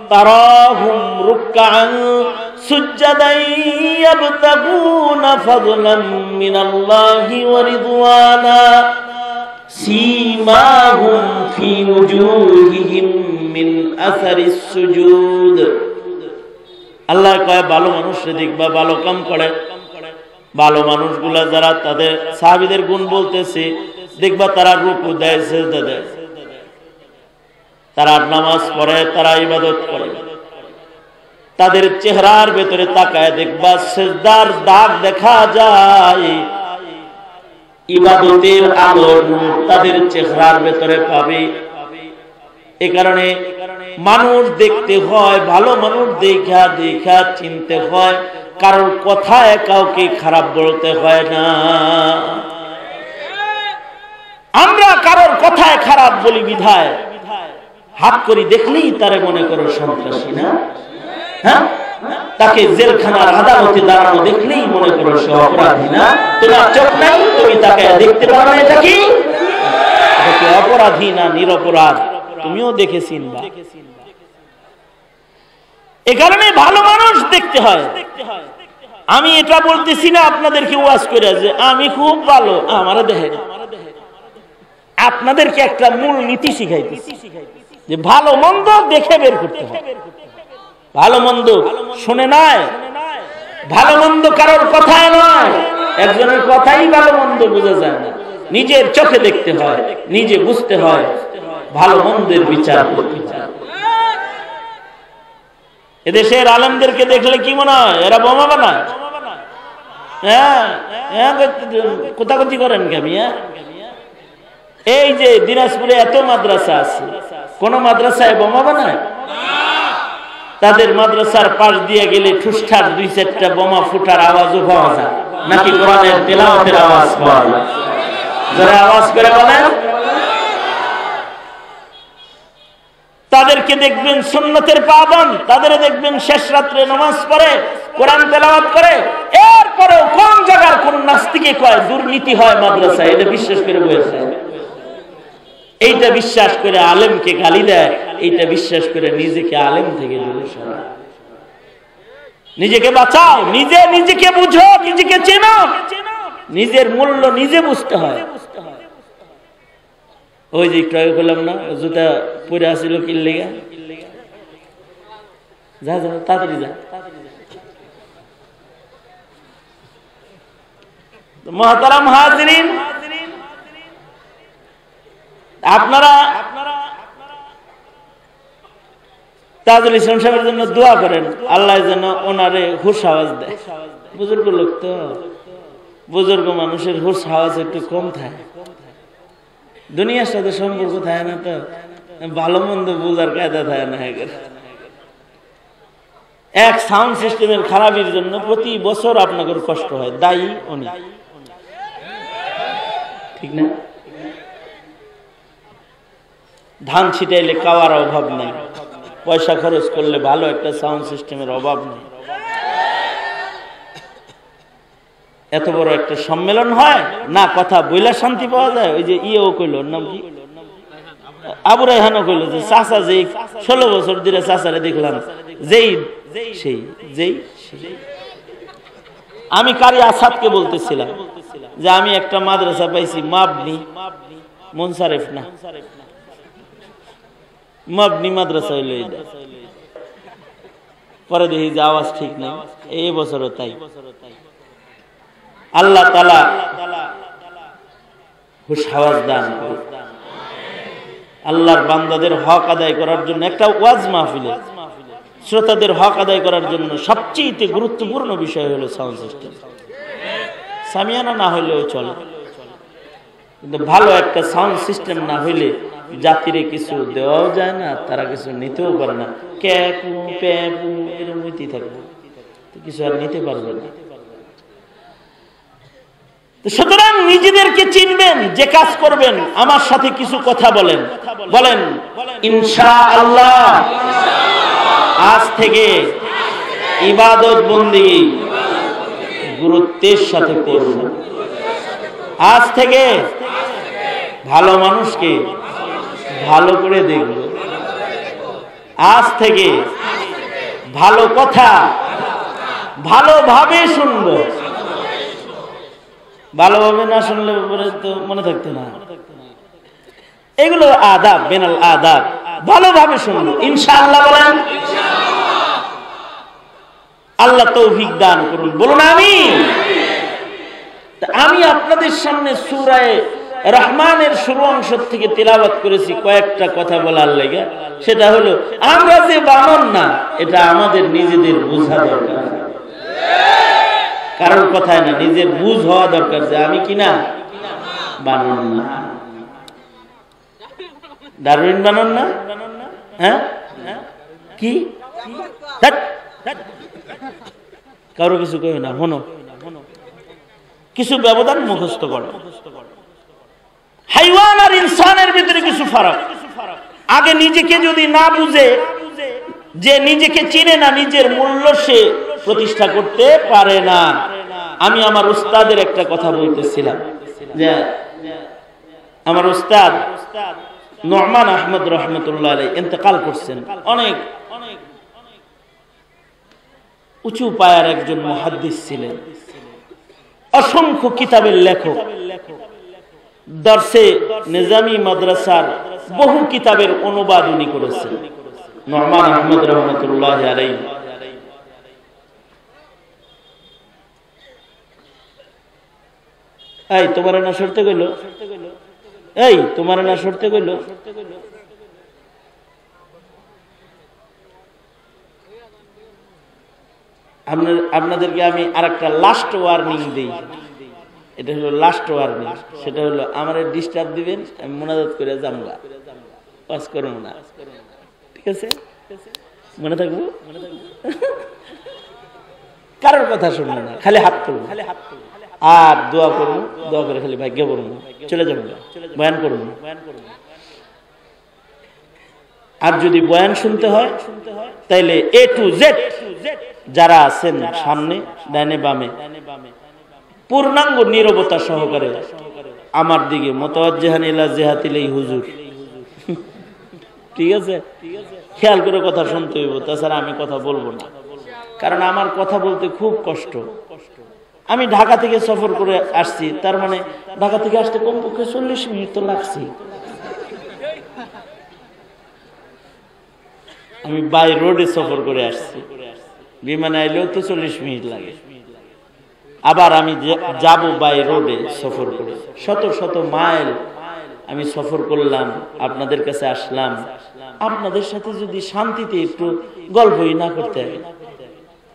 تراهم ركعا سجدا يبتغون فضلا من الله ورضوانا سيماهم في وجوههم من أثر السجود আল্লাহ কয় ভালো মানুষরে দেখবা ভালো কাম করে, ভালো মানুষগুলা যারা তাদের সাহাবীদের গুণ বলতেছে দেখবা তারা রুকু দেয়, সিজদা দেয়, তারা নামাজ পড়ে, তারা ইবাদত করে, তাদের চেহারার ভেতরে তাকায় দেখবা সিজদার দাগ দেখা যায়, ইবাদতের আলো তাদের চেহারার ভেতরে পাবে। এ কারণে মানুষ দেখতে হয়, ভালো মানুষ দেখা দেখা চিনতে হয়, কারোর কথায় কাউকে খারাপ বলতে হয় না। আমরা কারোর কথায় খারাপ বলি বিধায় হাত করি দেখলেই তারে মনে করো সন্ত্রাসী না, হ্যাঁ, তাকে জেলখানার আদালতে দাঁড়ানো দেখলেই মনে করো সে অপরাধী না। তোমার চোখ নাই, তুমি তাকে দেখতে পারো না, এটা কি অপরাধী না নিরপরাধ, তুমিও দেখে চিনবা। এ কারণে ভালো মানুষ দেখতে হয়। আমি এটা বলতেছি না আপনাদেরকে ওয়াজ করে যে আমি খুব ভালো, আমারে দেখেন, আপনাদেরকে একটা মূল নীতি শিখাইতেছি যে ভালো মন্দ দেখে বের করতে হয়। ভালো মন্দ শুনে নয়, ভালো মন্দ কারোর কথায় নয়, একজনের কথাই ভালো মন্দ বোঝা যায় না, নিজের চোখে দেখতে হয়, নিজে বুঝতে হয়, ভালো মন্দের বিচার করতে হয়। এদেশের আলেমদেরকে দেখলে কি মনে হয় এরা বোমা বানায়? হ্যাঁ, কোথাকথি করেন কেমি? এই যে দিনাজপুরে এত মাদ্রাসা আছে, কোন মাদ্রাসায় বোমা বানায়? তাদের মাদ্রাসার পাশ দিয়ে গেলে ঠুসঠাস 2-4টা বোমা ফুটার আওয়াজও পাওয়া যায়, নাকি কোরআনের তেলাওয়াতের আওয়াজ পাওয়া যায়? যারা আওয়াজ করে বলেন, তাদেরকে দেখবেন সুন্নতের পাবন্দ, তাদের দেখবেন শেষ রাত্রে নামাজ পড়ে, কোরআন তেলাওয়াত করে, এরপরেও কোন জায়গার কোন নাস্তিকে কয় দুর্নীতি হয় মাদ্রাসায়, এটা বিশ্বাস করে বসে, এইটা বিশ্বাস করে আলেমকে গালি দেয়, এইটা বিশ্বাস করে নিজেকে আলেম থেকে দূরে সরায়। নিজেকে বাঁচাও, নিজেকে বুঝো, নিজেকে চেনো, নিজের মূল্য নিজে বুঝতে হয়। ওই যে একটু আগে বললাম না, জুতা পরে আসিল কি লেগা, যা যা তাড়াতাড়ি যা। মুহতারাম হাজিরিন, আপনারা তাজুল ইসলাম সাহেবের জন্য দোয়া করেন, আল্লাহ যেন ওনারে হুশ আওয়াজ দেয়। বুজুর্গ লোক তো, বুজুর্গ মানুষের হুশ আওয়াজ একটু কম থাকে, দুনিয়ার সাথে সম্পর্ক থাকে না, তো ভালো মন্দ বোঝার কায়দা থাকে না। এক সাউন্ড সিস্টেমের খারাপের জন্য প্রতি বছর আপনাদের কষ্ট হয়, দায়ী উনি, ঠিক না? ধান ছিটাইলে খাওয়ার অভাব নেই, পয়সা খরচ করলে ভালো একটা সাউন্ড সিস্টেমের অভাব নেই। এত বড় একটা সম্মেলন হয় না, কথা বইলা শান্তি পাওয়া যায়। ওই যে ইয়েও কইল, নাম কি, আবু রায়হানও কইল যে চাচা যে 16 বছর ধরে চাচারে দেখলাম, আমি কারি আসাদকে বলতেছিলাম যে আমি একটা মাদ্রাসা পাইছি, মাবনি মুনসারিফ না, মাবনি মাদ্রাসা হইল। পরে দেখি যে আওয়াজ ঠিক নেই, এই বছরও তাই। আল্লাহ তাআলা হুশ আওয়াজ দান করে। আল্লাহর বান্দাদের হক আদায় করার জন্য একটা ওয়াজ মাহফিলে শ্রোতাদের হক আদায় করার জন্য সবচেয়ে গুরুত্বপূর্ণ বিষয় হলো সাউন্ড সিস্টেম। সামিয়ানা না হইলেও চলে, কিন্তু ভালো একটা সাউন্ড সিস্টেম না হইলে জাতিরে কিছু দেওয়াও যায় না, তারা কিছু নিতেও পারে না, ক্যাপু প্যাপু এরকম হইতেই থাকবে, কিছু আর নিতে পারবে না। সুতরাং নিজেদেরকে চিনবেন, যে কাজ করবেন আমার সাথে কিছু কথা বলেন, বলেন ইনশাআল্লাহ আজ থেকে ইবাদত বন্দেগী গুরুত্বের সাথে করব, আজ থেকে ভালো মানুষকে ভালো করে দেখব, আজ থেকে ভালো কথা ভালোভাবে শুনব, ভালোভাবে না শুনলে তো মনে থাকতো না। এগুলো আদাব, বেনাল আদাব, ভালোভাবে শুনবো ইনশাআল্লাহ। বলেন আল্লাহ তৌফিক দান করুন, বলুন আমিন। আমি আপনাদের সামনে সূরা রহমানের শুরু অংশ থেকে তিলাওয়াত করেছি কয়েকটা কথা বলার লেগে। সেটা হলো আমরা যে বানর না, এটা আমাদের নিজেদের বোঝা দরকার, কারোর কথায় না, নিজের বুঝ হওয়া দরকার যে আমি কিনা বানর না। ডারউইন বানর না? হ্যাঁ কি কারো কিছু কই না, হনো কিছু ব্যবধান মুখস্থ করো। হাইওয়ান আর ইনসানের ভিতরে কিছু ফারাক। আগে নিজেকে যদি না বুঝে, যে নিজেকে চিনে না, নিজের মূল্য সে প্রতিষ্ঠা করতে পারে না। আমি আমার উস্তাদের একটা কথা বলতেছিলাম যে আমার উস্তাদ নোমান আহমদ রহমতুল্লাহ আলাইহি ইন্তেকাল করছেন। অনেক উঁচু পায়ার একজন মুহাদ্দিস ছিলেন, অসংখ্য কিতাবের লেখক, দর্সে নিজামী মাদ্রাসার বহু কিতাবের অনুবাদ উনি করেছেন নোমান আহমদ রহমতুল্লাহ আলাইহি। এই তোমার না সরতে গেল, এই তোমার না সরতে গেল। আপনাদেরকে আমি আরেকটা লাস্ট ওয়ার্নিং দিই, এটা হলো লাস্ট ওয়ার্নিং। সেটা হলো আমার ডিস্টার্ব দিবেন, আমি মোনাজাত করে জামলা পাস করবো না, ঠিক আছে? মনে থাকবো, কারোর কথা শুনবো না, খালি হাত তুলবো আর দোয়া করবো, দোয়া করে খালি ভাগ্য করবো, চলে যাবো, বয়ান করবো। আর যদি বয়ান শুনতে হয় তাইলে এ টু জেড যারা আছেন সামনে ডানে বামে পূর্ণাঙ্গ নীরবতা সহকারে আমার দিকে মুতাওয়াজ্জিহান ইলা জিহাতিল হুজুর, ঠিক আছে? খেয়াল করে কথা শুনতে হইব, তাছাড়া আমি কথা বলবো না। কারণ আমার কথা বলতে খুব কষ্ট। আমি ঢাকা থেকে সফর করে আসছি, তার মানে ঢাকা থেকে আসতে কমপক্ষে 40 মিনিট তো লাগছে। আমি বাই রোডে সফর করে আসছি, বিমানে আইলেও তো 40 মিনিট লাগে। আবার আমি যাব বাই রোডে সফর করে, শত শত মাইল আমি সফর করলাম, আপনাদের কাছে আসলাম। আপনাদের সাথে যদি শান্তিতে একটু গল্পই না করতে পারি,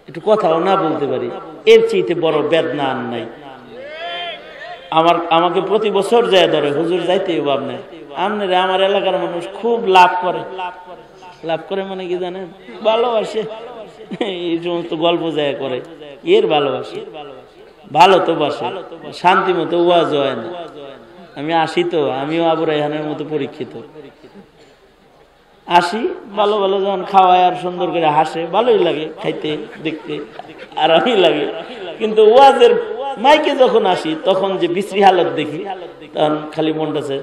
একটু কথাও না বলতে পারি, এর চাইতে বড় বেদনা আর নাই। আমাকে প্রতি বছর যায় ধরে, হুজুর যাইতে হইব আপনার, আমার এলাকার মানুষ খুব লাভ করে। লাভ করে মানে কি জানেন? ভালোবাসে, এই সমস্ত গল্প যায় করে, এর ভালোবাসে, ভালো তো বাসে, শান্তি মতো ওয়াজ হয় না। আমি আসি তো, আমিও আবু রায়হানের মতো পরীক্ষিত, আসি ভালো ভালো যখন খাওয়ায় আর সুন্দর করে হাসে, ভালোই লাগে খাইতে দেখতে, আরামই লাগে। কিন্তু ওয়াজের মাইকে যখন আসি তখন যে বিশ্রী হালত দেখি, তখন খালি মনটা চায়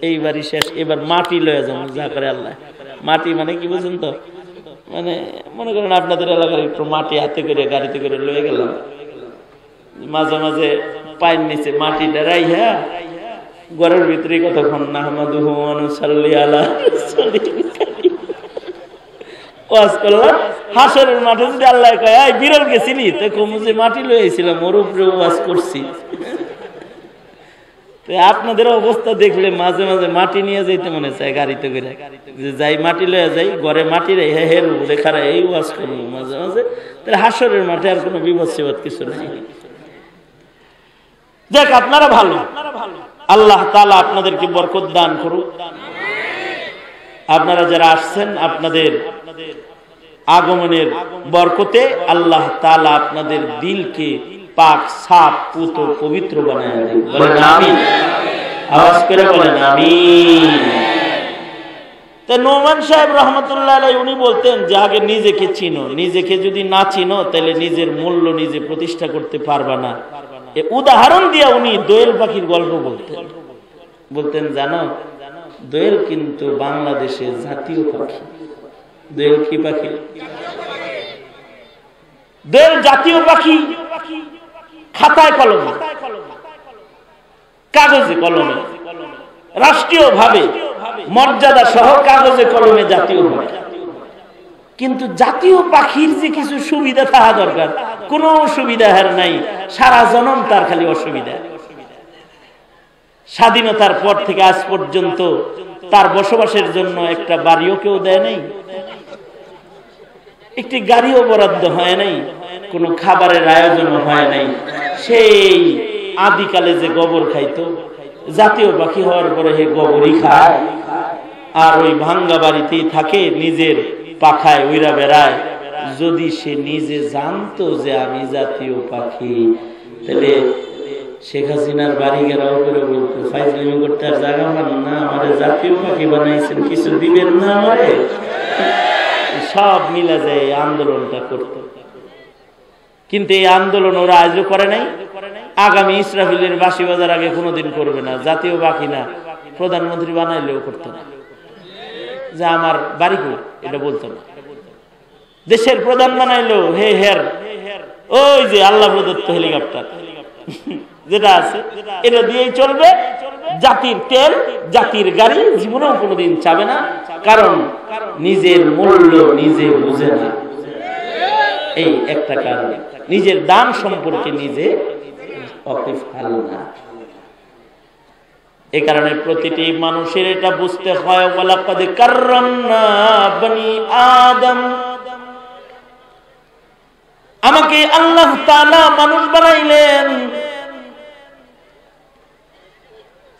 এইবারই শেষ, এবার মাটি লয়ে যাবো, যা করে আল্লাহ। মাটি মানে কি বুঝেন তো? মানে মনে করেন আপনাদের এলাকার একটু মাটি হাতে করে গাড়িতে করে লয়ে গেলাম, মাঝে মাঝে পায়ের নিচে মাটিটা রাইহা ঘরের ভিতরে কতক্ষণ নাহমাদুহু ওয়া নুসাল্লি আলা ওয়াজ করলাম। হাসরের মাঠে যদি আল্লাহ কয় এই বিরল গেছিলি, তো কমু যে মাটি লয়ে আইছিলাম, ওর উপরে ওয়াজ করছি। আপনাদের অবস্থা দেখলে মাঝে মাঝে মাটি নিয়ে যাইতে মনে চায় গাড়িতে করে, যে যাই মাটি লয়ে যাই, ঘরে মাটি রে হের উপরে খারাপ এই ওয়াজ করবো মাঝে মাঝে। তাহলে হাসরের মাঠে আর কোনো বিপদ সিপদ কিছু নেই। দেখ আপনারা ভালো, আল্লাহ তাআলা আপনাদেরকে বরকত দান করুক। আপনারা যারা আসছেন, আপনাদের আগমনের বরকতে আল্লাহ তাআলা আপনাদের দিলকে পাক সাফ পুত পবিত্র বানায় দেন। বলেন আমিন। আওয়াজ করে বলেন আমিন। তা নোমান সাহেব রহমতুল্লাহ আলাইহি উনি বলতেন যে আগে নিজেকে চিনো, নিজেকে যদি না চিনো তাহলে নিজের মূল্য নিজে প্রতিষ্ঠা করতে পারবা না। উদাহরণ দিয়া উনি দোয়েল পাখির গল্প বলতেন জানো, দোয়েল কিন্তু বাংলাদেশের জাতীয় পাখি। দোয়েল কি পাখি? দোয়েল জাতীয় পাখি। খাতায় কলমে, কাগজে কলমে, রাষ্ট্রীয় ভাবে মর্যাদা সহ কাগজে কলমে জাতীয় পাখি। কিন্তু জাতীয় পাখির যে কিছু সুবিধা থাকা দরকার, কোন সুবিধা হার নাই। সারা জনম তার খালি অসুবিধা। স্বাধীনতার পর থেকে আজ পর্যন্ত তার বসবাসের জন্য একটা বাড়িও কেউ দেয় নাই, একটি গাড়িও বরাদ্দ হয় নাই, কোনো খাবারের আয়োজন হয় নাই। সেই আদিকালে যে গোবর খাইতো, জাতীয় পাখি হওয়ার পরে হে গোবরই খায়, আর ওই ভাঙ্গা বাড়িতেই থাকে, নিজের পাখায় উইরা বেড়ায়। যদি সে নিজে জানতো যে আমি জাতীয় পাখি, তাহলে শেখ হাসিনার বাড়ি ঘেরাও করে বলতো ফাইজলামি করতে আর জায়গা পান না, আমাদের জাতীয় পাখি বানাইছেন, কিছু দিবেন না আমারে। সব মিলা যায় আন্দোলনটা করত। কিন্তু এই আন্দোলন ওরা আজও করে নাই, আগামী ইসরাফিলের বাঁশি বাজার আগে কোনোদিন করবে না। জাতীয় পাখি না, প্রধানমন্ত্রী বানাইলেও করতো না, যে আমার বাড়ি কই এটা বলতো না। দেশের প্রধান বানাইলো হে হের ওই যে আল্লাহ প্রদত্ত হেলিকপ্টার যেটা আছে এটা দিয়েই চলবে। জাতির তেল, জাতির গাড়ি জীবনেও কোনোদিন চাবে না, কারণ নিজের মূল্য নিজে বুঝে না। এই একটা কারণ, নিজের দাম সম্পর্কে নিজে অকিফাল না। এই কারণে প্রতিটি মানুষের এটা বুঝতে হয়, ওয়ালাকাদ কাররামনা বনি আদম, আমাকে আল্লাহ তাআলা মানুষ বানাইলেন,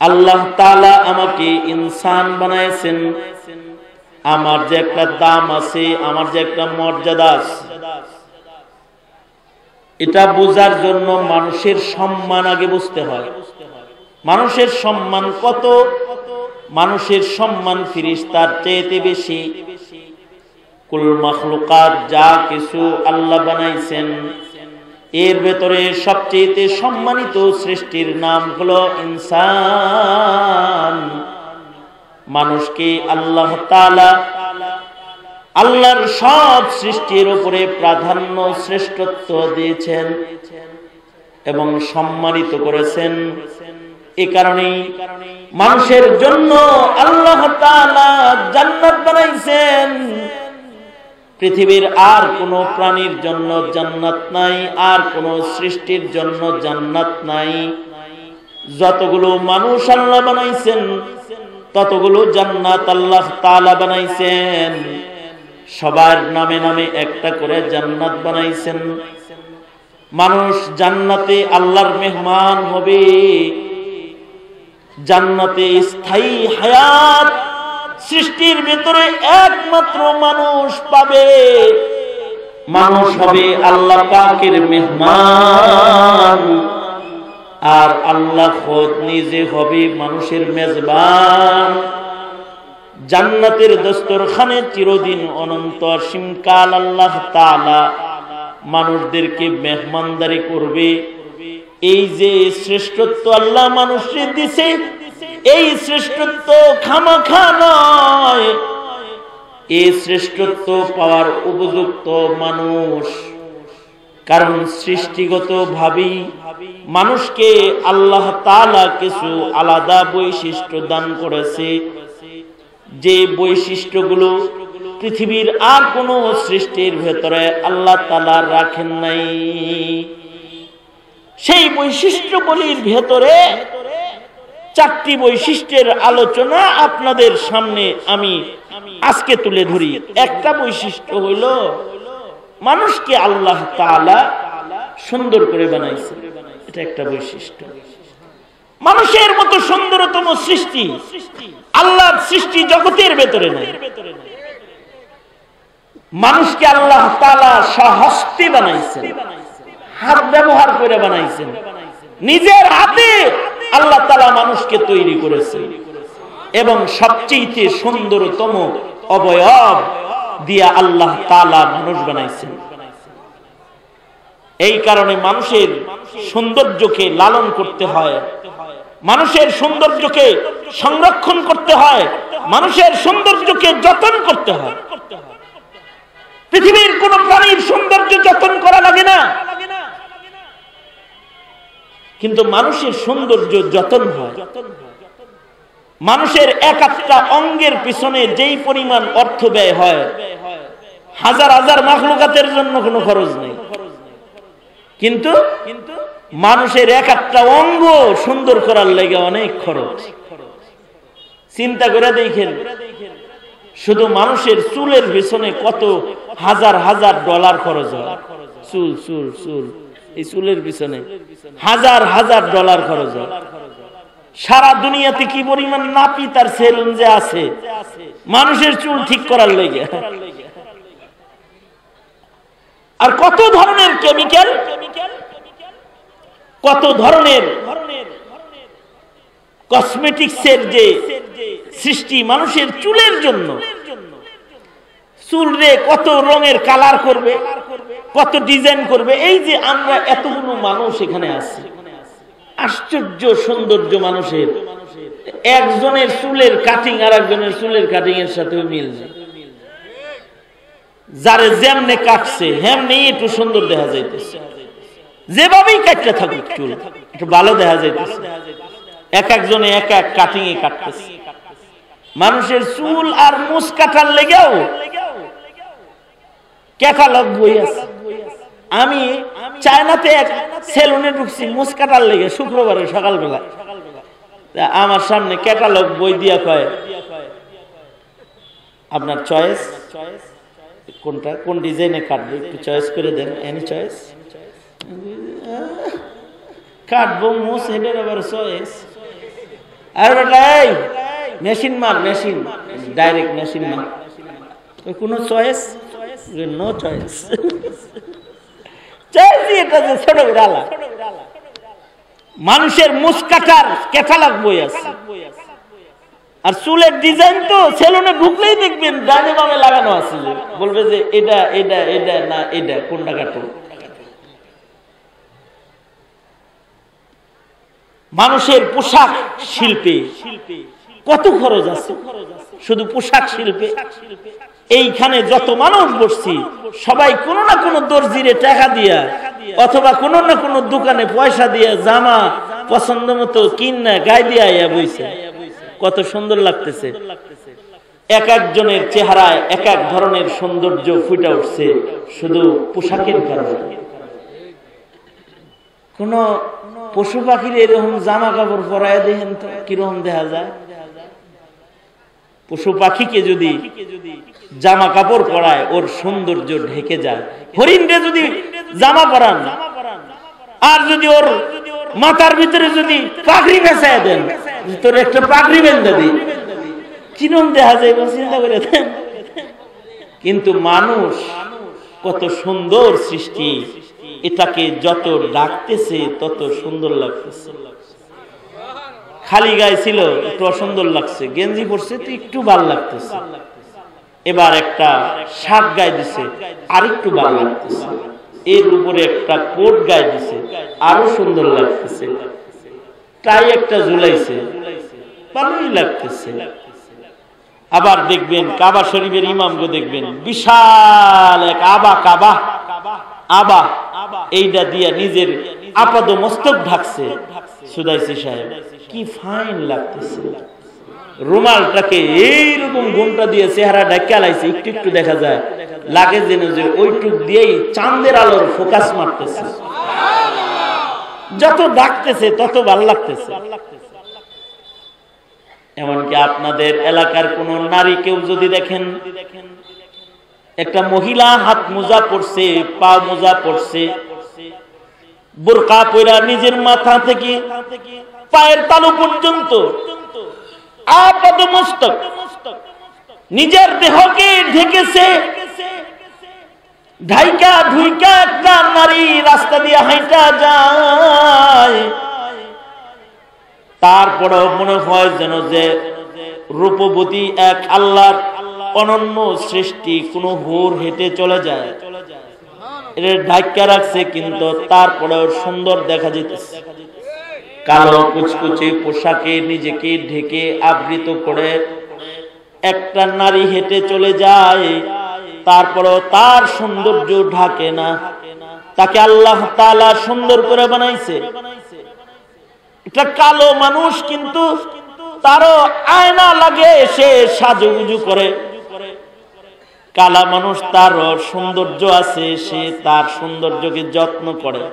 আল্লাহ তাআলা আমাকে ইনসান বানাইছেন। আমার যে একটা দাম আছে, আমার যে একটা মর্যাদা আছে, এটা বোঝার জন্য মানুষের সম্মান আগে বুঝতে হয়। মানুষের সম্মান কত? মানুষের সম্মান ফেরেশতার চাইতে বেশি। কুল মাখলুকাত যা কিছু আল্লাহ বানাইছেন, এর ভেতরে সবচেয়ে সম্মানিত সৃষ্টির নাম হলো ইনসান। মানুষকে আল্লাহ তাআলা আল্লাহর সব সৃষ্টির উপরে প্রাধান্য, শ্রেষ্ঠত্ব দিয়েছেন এবং সম্মানিত করেছেন। এ কারণেই মানুষের জন্য আল্লাহ তাআলা জান্নাত বানাইছেন। পৃথিবীর আর কোন প্রাণীর জন্য জান্নাত নাই, আর কোন সৃষ্টির জন্য জান্নাত নাই। যতগুলো মানুষ আল্লাহ বানাইছেন ততগুলো জান্নাত আল্লাহ তাআলা বানাইছেন। সবার নামে নামে একটা করে জান্নাত বানাইছেন। মানুষ জান্নাতে আল্লাহর মেহমান হবে, জান্নাতে স্থায়ী হায়াত সৃষ্টির ভিতরে একমাত্র মানুষ পাবে। মানুষ হবে আল্লাহ পাকের মেহমান, আর আল্লাহ খোদ নিজে হবে মানুষের মেজবান। জান্নাতের দস্তরখানে চিরদিন অনন্ত অসীমকাল আল্লাহ তাআলা মানুষদেরকে মেহমানদারি করবে। এই যে শ্রেষ্ঠত্ব আল্লাহ মানুষকে দিছে, এই শ্রেষ্ঠত্ব খামাখা নয়। এই শ্রেষ্ঠত্ব পাওয়ার উপযুক্ত মানুষ, কারণ সৃষ্টিগত ভাবেই মানুষকে আল্লাহ তাআলা কিছু আলাদা বৈশিষ্ট্য দান করেছে, যে বৈশিষ্ট্যগুলো পৃথিবীর আর কোন সৃষ্টির ভেতরে আল্লাহ তাআলা রাখেন নাই। সেই বৈশিষ্ট্যগুলির ভেতরে চারটি বৈশিষ্ট্যের আলোচনা আপনাদের সামনে আমি আজকে তুলে ধরি। একটা বৈশিষ্ট্য হইল মানুষকে আল্লাহ তাআলা সুন্দর করে বানাইছে, এটা একটা বৈশিষ্ট্য। মানুষের মতো সুন্দরতম সৃষ্টি আল্লাহ আল্লাহর সৃষ্টি জগতের ভেতরে নাই। মানুষকে আল্লাহ তাআলা স্বহস্তে বানাইছেন, হাত ব্যবহার করে বানাইছেন, নিজের হাতে আল্লাহ তাআলা মানুষকে তৈরি করেছেন এবং সবচেয়ে সুন্দরতম অবয়ব দিয়া আল্লাহ তাআলা মানুষ বানাইছেন। এই কারণে মানুষের সৌন্দর্যকে লালন করতে হয়, মানুষের সৌন্দর্যকে সংরক্ষণ করতে হয়, মানুষের সৌন্দর্যকে যত্ন করতে হয়। পৃথিবীর কোন প্রাণীর সৌন্দর্য যত্ন করা লাগে না, কিন্তু মানুষের সৌন্দর্য যত্ন হয়। মানুষের এক একটা অঙ্গের পিছনে যেই পরিমাণ অর্থ ব্যয় হয়, হাজার হাজার মাখলুকাতের জন্য কোনো খরচ নেই, কিন্তু মানুষের এক একটা অঙ্গ সুন্দর করার লাগে অনেক খরচ। চিন্তা করে দেখেন, শুধু মানুষের চুলের পিছনে কত হাজার হাজার ডলার খরচ হয়। চুল চুল চুল এই চুলের পিছনে হাজার হাজার ডলার খরচ হয়। সারা দুনিয়াতে কি পরিমাণ নাপিত আর সেলুন যে আছে মানুষের চুল ঠিক করার লাগে, আর কত ধরনের কেমিক্যাল, কত ধরনের কসমেটিক্সের যে সৃষ্টি মানুষের চুলের জন্য। চুল রে কত রঙের কালার করবে, কত ডিজাইন করবে। এই যে আমরা এতগুলো মানুষ এখানে আছি, আশ্চর্য সৌন্দর্য মানুষের। একজনের চুলের কাটিং আর একজনের চুলের কাটিং এর সাথে মিল যায়। যারে যেমনে কাটছে হেমনি একটু সুন্দর দেখা যাইতেছে, যেভাবেই কাটতে থাকুক চুল একটু ভালো দেখা যাইতেছে। এক একজনে এক এক কাটিং এ কাটতেছে। মানুষের চুল আর মুছ কাটার লেগেও ক্যাটালগ বই আছে। আমি চায়নাতে এক সেলুনে ঢুকছি মুছ কাটার লেগে শুক্রবারে সকালবেলা, আমার সামনে ক্যাটালগ বই দিয়া কয় আপনার চয়েস কোনটা, কোন ডিজাইনে কাটবে একটু চয়েস করে দেন, এনি চয়েস। কাটবো মুছ হেডের আবার চয়েস। আর এই মেশিন মার, মেশিন ডাইরেক্ট মেশিন মার, কোনো চয়েস, নো চয়েস। ছোট বিড়ালা মানুষের মুছ কাটার ক্যাটালগ বই আছে। আর চুলের ডিজাইন তো সেলুনে ঢুকলেই দেখবেন ডানে বামে লাগানো আছে, বলবে যে এটা এটা এটা না এটা কোনটা কাটো। মানুষের পোশাক শিল্পে কত খরচ আছে, শুধু পোশাক শিল্পে। এইখানে যত মানুষ বসছি সবাই কোনো না কোনো দর্জিরে টাকা দিয়া অথবা কোনো না কোনো দোকানে পয়সা দিয়া জামা পছন্দ মতো কিনা গায়ে দিয়া বইছে। কত সুন্দর লাগতেছে। এক একজনের চেহারায় এক এক ধরনের সৌন্দর্য ফুটে উঠছে শুধু পোশাকের কারণে। কোন পশু পাখির এরকম জামা কাপড় পরায় দেখেন তো কিরকম দেখা যায়। পশু পাখিকে যদি জামা কাপড় পরায় ওর সৌন্দর্য ঢেকে যায়। হরিণরে যদি জামা পরান আর যদি ওর মাথার ভিতরে যদি পাগড়ি বেঁচায় দেন, তোর একটা পাগড়ি বেঁধে দিই, কিরকম দেখা যায় চিন্তা করে দেন। কিন্তু মানুষ কত সুন্দর সৃষ্টি, এটাকে যত ডাকতেছে তত সুন্দর লাগতেছে। খালি গায়ে ছিল একটু অসুন্দর লাগছে, গেঞ্জি পরছে তো একটু ভালো লাগতেছে। এবার একটা শার্ট গায়ে দিছে আর একটু ভালো লাগতেছে, এর উপরে একটা কোট গায়ে দিছে আরো সুন্দর লাগতেছে, টাই একটা ঝুলাইছে ভালোই লাগতেছে। আবার দেখবেন কাবা শরীফের ইমামকে দেখবেন বিশাল এক আবা এইটা দিয়া নিজের আপাদ মস্তক ঢাকছে। সুদাইসি সাহেব কি ফাইন লাগতেছে। রুমালটাকে এইরকম ঘুমটা দিয়ে চেহারা ঢাকা লাইছে, একটু একটু দেখা যায়, লাগে যেন যে ওইটুক দিয়েই চাঁদের আলোর ফোকাস মারতেছে। যত ডাকতেছে তত ভালো লাগতেছে। এমনকি আপনাদের এলাকার কোন নারী কেউ যদি দেখেন, একটা মহিলা হাত মোজা পরছে, পা মোজা পরছে, বোরকা পরা নিজের মাথা থেকে পায়ের তালু পর্যন্ত আপাদমস্তক নিজের দেহকে ঢেকেছে, ঢাইকা ধুইকা একটা নারী রাস্তা দিয়ে হাঁটা যায়, তারপরেও মনে হয় যেন যে রূপবতী এক আল্লাহর অনন্য সৃষ্টি, কোন হুর হেঁটে চলে যায়, এটা ঢাইকা রাখছে কিন্তু তারপরেও সুন্দর দেখা যেতেছে। কালো কুচকুচে পোশাকে নিজেকে ঢেকে আবৃত করে একটা নারী হেঁটে চলে যায়, তারপরেও তার সৌন্দর্য ঢাকে না। তাকে আল্লাহ তাআলা সুন্দর করে বানাইছে। একটা কালো মানুষ কিন্তু তারও আয়না লাগে, সে সাজুগুজু করে। কালা মানুষ, তারও সৌন্দর্য আছে, সে তার সৌন্দর্যকে যত্ন করে।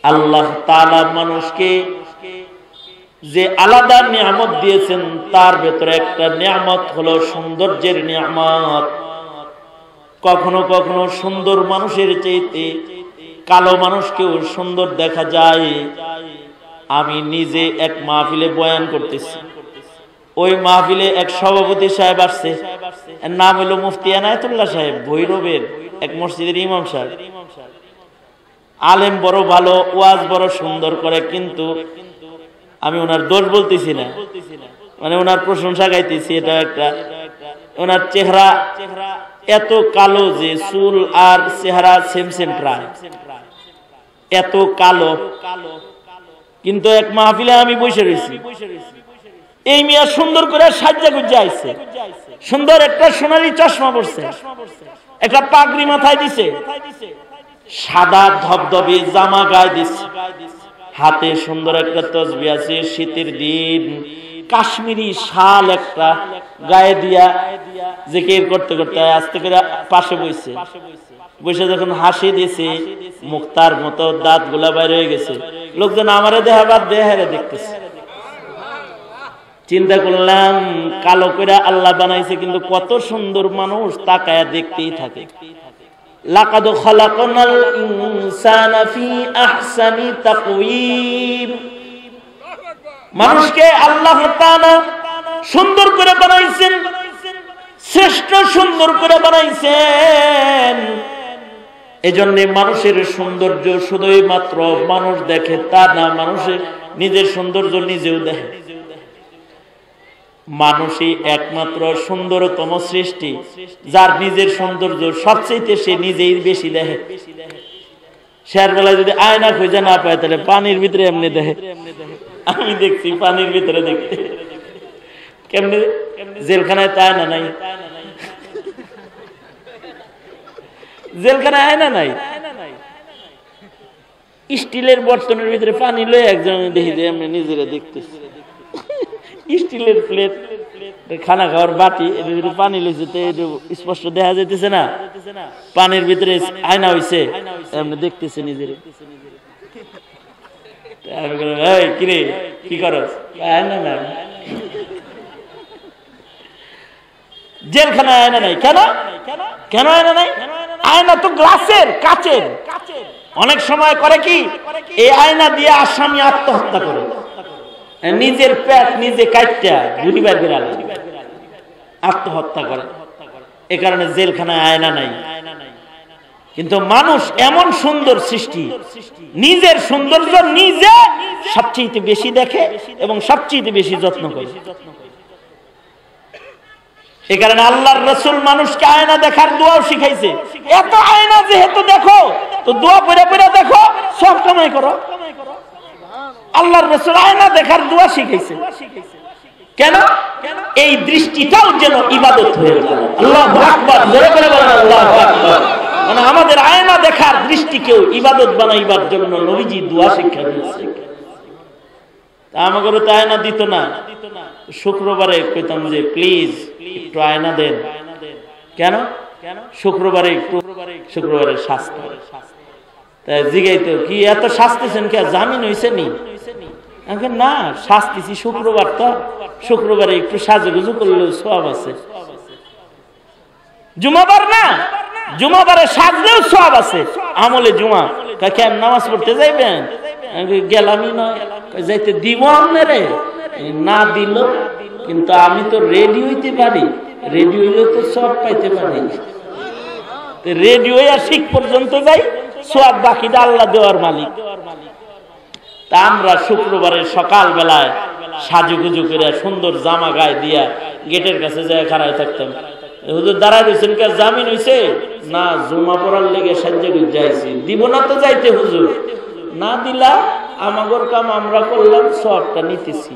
আল্লাহ তাআলা মানুষকে যে আলাদা নিয়ামত দিয়েছেন, তার ভেতরে একটা নিয়ামত হলো সৌন্দর্যের নিয়ামত। কখনো কখনো সুন্দর মানুষের চাইতে কালো মানুষকেও সুন্দর দেখা যায়। আমি নিজে এক মাহফিলে বয়ান করতেছি, ওই মাহফিলে এক সভাপতি সাহেব আসছে, এর নাম হলো মুফতি এনায়েতুল্লাহ সাহেব, ভৈরবের এক মসজিদের ইমাম সাহেব। আলেম বড় ভালো, ওয়াজ বড় সুন্দর করে, কিন্তু আমি ওনার দোষ বলতেছি না, মানে ওনার প্রশংসা গাইতেছি। এটা একটা, ওনার চেহারা এত কালো যে চুল আর চেহারা সেম সেম প্রায়, এত কালো। কিন্তু এক মাহফিলে আমি বসে রয়েছি, এই মিয়া সুন্দর করে সাজ্জা গুজ্জা আইছে, সুন্দর একটা সোনালী চশমা পরছে, একটা পাগড়ি মাথায় দিছে, সাদা ধবধবে জামা গায়ে দিছে, হাতে সুন্দর একটা তসবিহ আছে, শীতের দিন কাশ্মীরি শাল একটা গায়ে দিয়া জিকির করতে করতে আস্তে করে পাশে বসে বসে যখন হাসি দিয়েছে, মুক্তার মতো দাঁত গুলা বাইরে হয়ে গেছে। লোকজন আমারে দেখাবার দেহারে দেখতেছে। চিন্তা করলাম, কালো করে আল্লাহ বানাইছে, কিন্তু কত সুন্দর মানুষ তাকায়া দেখতেই থাকে। লাকাদ খালাকনাল ইনসানা ফি আহসানি তাকওয়িম। মানুষকে আল্লাহ তাআলা সুন্দর করে বানাইছেন, শ্রেষ্ঠ সুন্দর করে বানাইছেন। এজন্য মানুষের সৌন্দর্য শুধুই মাত্র মানুষ দেখে তা না, মানুষের নিজের সৌন্দর্য নিজেও দেখে। মানুষই একমাত্র সুন্দরতম সৃষ্টি, যার নিজের সৌন্দর্য সবচেয়ে সে নিজেই বেশি দেখে। শেয়ার বেলায় যদি আয়না খুঁজে না পায়, তাহলে পানির ভিতরে এমনি দেখে। আমি দেখছি পানির ভিতরে দেখতে কেমনে, জেলখানায় তো আয়না নাই, জেলখানায় আয়না নাই, স্টিলের বর্তনের ভিতরে পানি লয়ে একজন দেখি যে এমনি নিজেরা দেখতেছে। স্টিলের প্লেট, খানা খাওয়ার বাটি, এর ভিতরে পানি লইছে, তো স্পষ্ট দেখা যাইতেছে না, পানির ভিতরে আয়না হইছে, এমনি দেখতেছে নিজের। কিরে কি করস? আয়না না, জেলখানায় আয়না নাই। কেন কেন আয়না নাই? আয়না তো গ্লাসের, কাচের। অনেক সময় করে কি, এই আয়না দিয়ে আসামি আত্মহত্যা করে, নিজের পেট নিজে কাটটা গুলি বের করে আত্মহত্যা করে। এ কারণে জেলখানায় আয়না নাই। কিন্তু মানুষ এমন সুন্দর সৃষ্টি, নিজের সৌন্দর্য নিজে সবচেয়ে বেশি দেখে এবং সবচেয়ে বেশি যত্ন করে। এই কারণে আল্লাহর রাসূল মানুষকে আয়না দেখার দোয়াও শিখাইছে। এত আয়না যেহেতু দেখো, তো দোয়া পড়ে পড়ে দেখো, সব কামাই করো। আল্লাহর রাসূল আয়না দেখার দোয়া শিখাইছে। কেন? এই দৃষ্টিটাও যেন ইবাদত হয়ে যায়। আল্লাহু আকবার, জোরে করে বলেন আল্লাহু আকবার। মানে আমাদের আয়না দেখার দৃষ্টিকেও ইবাদত বানাইবার জন্য নবীজি দোয়া শিক্ষা দিয়েছে। আমাকে তো আয়না দিত না, শুক্রবারে কইতাম যে প্লিজ একটু আয়না দেন। কেন? শুক্রবারে একটু, শুক্রবারে শাস্তি। তাই জিগাইতো, কি এত শাস্তিছেন, কে জামিন হইছে নি? না, শাস্তিছি শুক্রবার, তো শুক্রবারে একটু সাজুগুজু করলেও সওয়াব আছে। জুমাবার না, জুমাবারে সাজলেও সওয়াব আছে। আমলে জুমা কেন নামাজ পড়তে যাইবেন? গেলামই নয়, যাইতে দিব আপনারে। না দিল, কিন্তু আমি তো রেডি হইতে পারি, রেডি হইলে তো সব পাইতে পারি। রেডি হইয়া শিখ পর্যন্ত যাই, সব বাকিটা আল্লাহ দেওয়ার মালিক। তা আমরা শুক্রবারের সকাল বেলায় সাজুগুজু করে সুন্দর জামা গায়ে দিয়া গেটের কাছে যায় খাড়ায় থাকতাম। হুজুর দাঁড়ায় রয়েছেন, কে জামিন হইছে? না, জুমা পড়ার লেগে সাজ্জা যাইছি। দিব না তো যাইতে হুজুর। না দিলা আমাগর কাম আমরা করলাম, সবটা নিতেছি,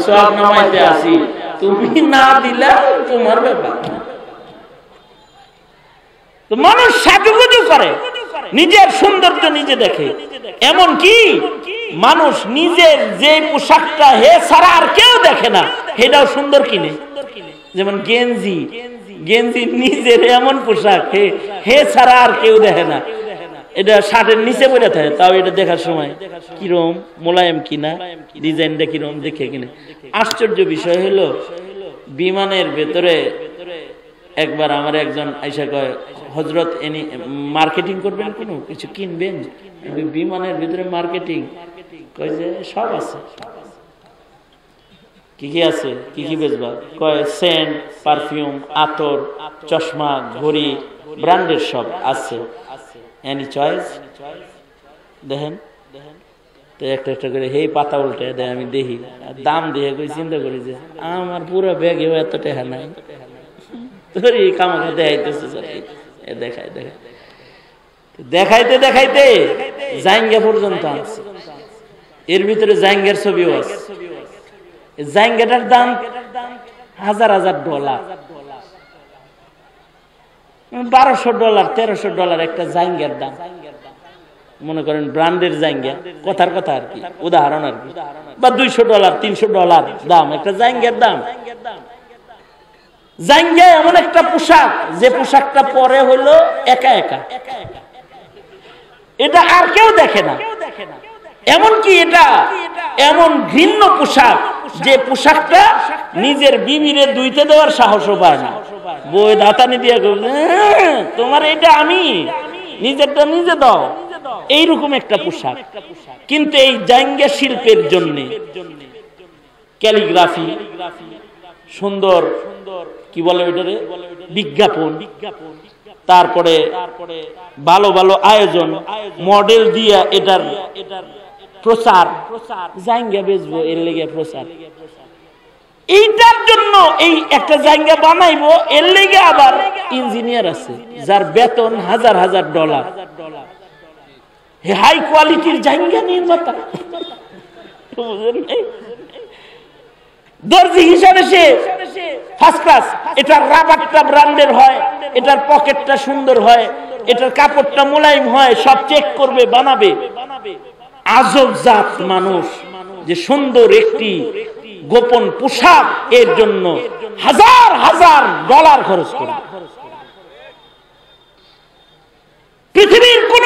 সব নামাইতে আসি। তুমি না দিলা তোমার ব্যাপার। তো মানুষ সাজুগুজু করে, নিজের সৌন্দর্য নিজে দেখে। এমন কি মানুষ নিজের যে পোশাকটা হে ছাড়া আর কেউ দেখে না, সেটাও সুন্দর কিনে। যেমন গেঞ্জি, গেঞ্জি নিজের এমন পোশাক হে ছাড়া আর কেউ দেখে না। এটা শার্টের নিচে পড়ে থাকে, তাও এটা দেখার সময় কিরম মোলায়েম কিনা, ডিজাইনটা কিরম দেখে কিনে। আশ্চর্য বিষয় হলো, বিমানের ভেতরে একবার আমার একজন আইসা কয়, হযরত এনি মার্কেটিং করবেন, কোনো কিছু কিনবেন? বিমানের ভিতরে মার্কেটিং? কয় যে সব আছে। কি কি আছে? কি কি বেচবা? কয় সেন্ট, পারফিউম, আতর, চশমা, ঘড়ি, ব্র্যান্ডের সব আছে। এনি চয়েস দেখেন। তো একটা একটা করে হেই পাতা উল্টে দেয়, আমি দেখি, দাম দিয়ে কই চিন্তা করি যে আমার পুরো ব্যাগেও এত টাকা নাই। কামাকে দেখাইতেছে, দেখাই দেখাই দেখাইতে দেখাইতে জাইঙ্গা পর্যন্ত আছে। এর ভিতরে জাইঙ্গার ছবিও আছে। জাইঙ্গাটার দাম হাজার হাজার $, $1200, $1300 একটা জাইঙ্গার দাম। মনে করেন ব্র্যান্ডের জাইঙ্গা, কথার কথা আর কি, উদাহরণ আর কি, বা $200, $300 দাম একটা জাইঙ্গার দাম। জাইঙ্গা এমন একটা পোশাক, যে পোশাকটা পরে হইলো একা একা, এটা আর কেউ দেখে না। এমনকি এটা এমন ঘৃণ্য পোশাক, যে পোশাকটা নিজের বিবিরে ধুইতে দেওয়ার সাহসও পায় না। বই দাঁতানি দিয়ে তোমার এটা আমি, নিজেরটা নিজে দাও, এইরকম একটা পোশাক। কিন্তু এই জাইঙ্গা শিল্পের জন্য ক্যালিগ্রাফি, সুন্দর কি বলে ওইটারে, বিজ্ঞাপন, তারপরে ভালো ভালো আয়োজন, মডেল দিয়া এটার প্রচার, জাইঙ্গা বেচবো, এর লেগে প্রচার। এইটার জন্য এই একটা জায়গা বানাইবো, এর লেগে আবার ইঞ্জিনিয়ার আছে যার বেতন হাজার হাজার $। হাই কোয়ালিটির জায়গা নির্মাতা, দর্জি হিসাবে সে ফার্স্ট ক্লাস। এটার রাবারটা ব্র্যান্ডের হয়, এটার পকেটটা সুন্দর হয়, এটার কাপড়টা মোলায়েম হয়, সব চেক করবে, বানাবে। আজব জাত মানুষ, যে সুন্দর একটি গোপন পোশাক এর জন্য হাজার হাজার $, খরচ করে। পৃথিবীর কোন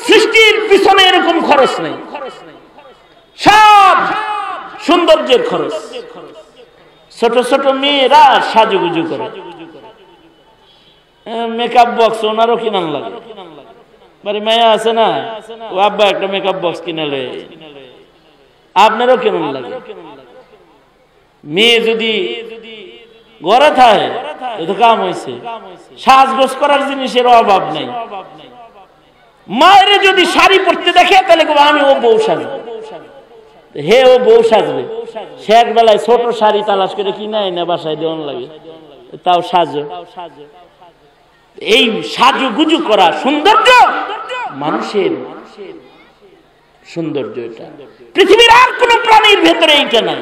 সৃষ্টির পিছনে এরকম খরচ নেই, সব সৌন্দর্যের খরচ। ছোট ছোট মেয়েরা সাজুগুজু করে, মেকআপ বক্স ওনারও কিনান লাগে। বাড়ি মায়া আছে না, ও আব্বা একটা মেকআপ বক্স কিনালে, আপনারও কেমন লাগে? মেয়ে যদি ঘরে থাকে তো কাম হয়েছে, সাজগোজ করার জিনিসের অভাব নেই। মায়ের যদি শাড়ি পরতে দেখে তাহলে আমি ও বউ সাজবে, হে ও বউ সাজবে। শেষ বেলায় ছোট শাড়ি তালাশ করে কিনে না বাসায় দেওয়ান লাগে, তাও সাজো। এই সাজুগুজু করা সৌন্দর্য, মানুষের সৌন্দর্য। এটা পৃথিবীর আর কোন প্রাণীর ভেতরে এইটা নাই।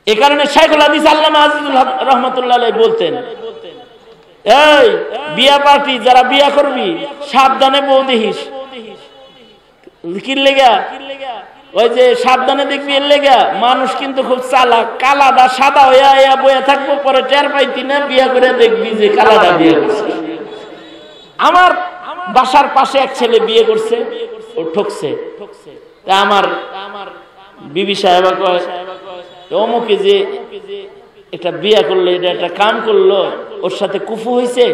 এ কারণে শাইখুল হাদিস আল্লামা আজিজুল হক রাহমাতুল্লাহ আলাইহি বলতেন, এই বিয়া পার্টি যারা বিয়া করবি সাবধানে বউ দেখিস। কি লেগা? ওই যে সাবধানে দেখবি, এর লেগা মানুষ কিন্তু খুব চালাক, কালাটা সাদা হইয়া বইয়া থাকবো, পরে টের পাইতি না, বিয়া করে দেখবি যে কালাটা বিয়ে করছে। আমার বাসার পাশে এক ছেলে বিয়ে করছে, ও ঠকছে। তা আমার বিবি সাহেবা কয়, অমুকে যে একটা বিয়া করলো, এটা একটা কাম করলো, ওর সাথে কুফু হয়েছে,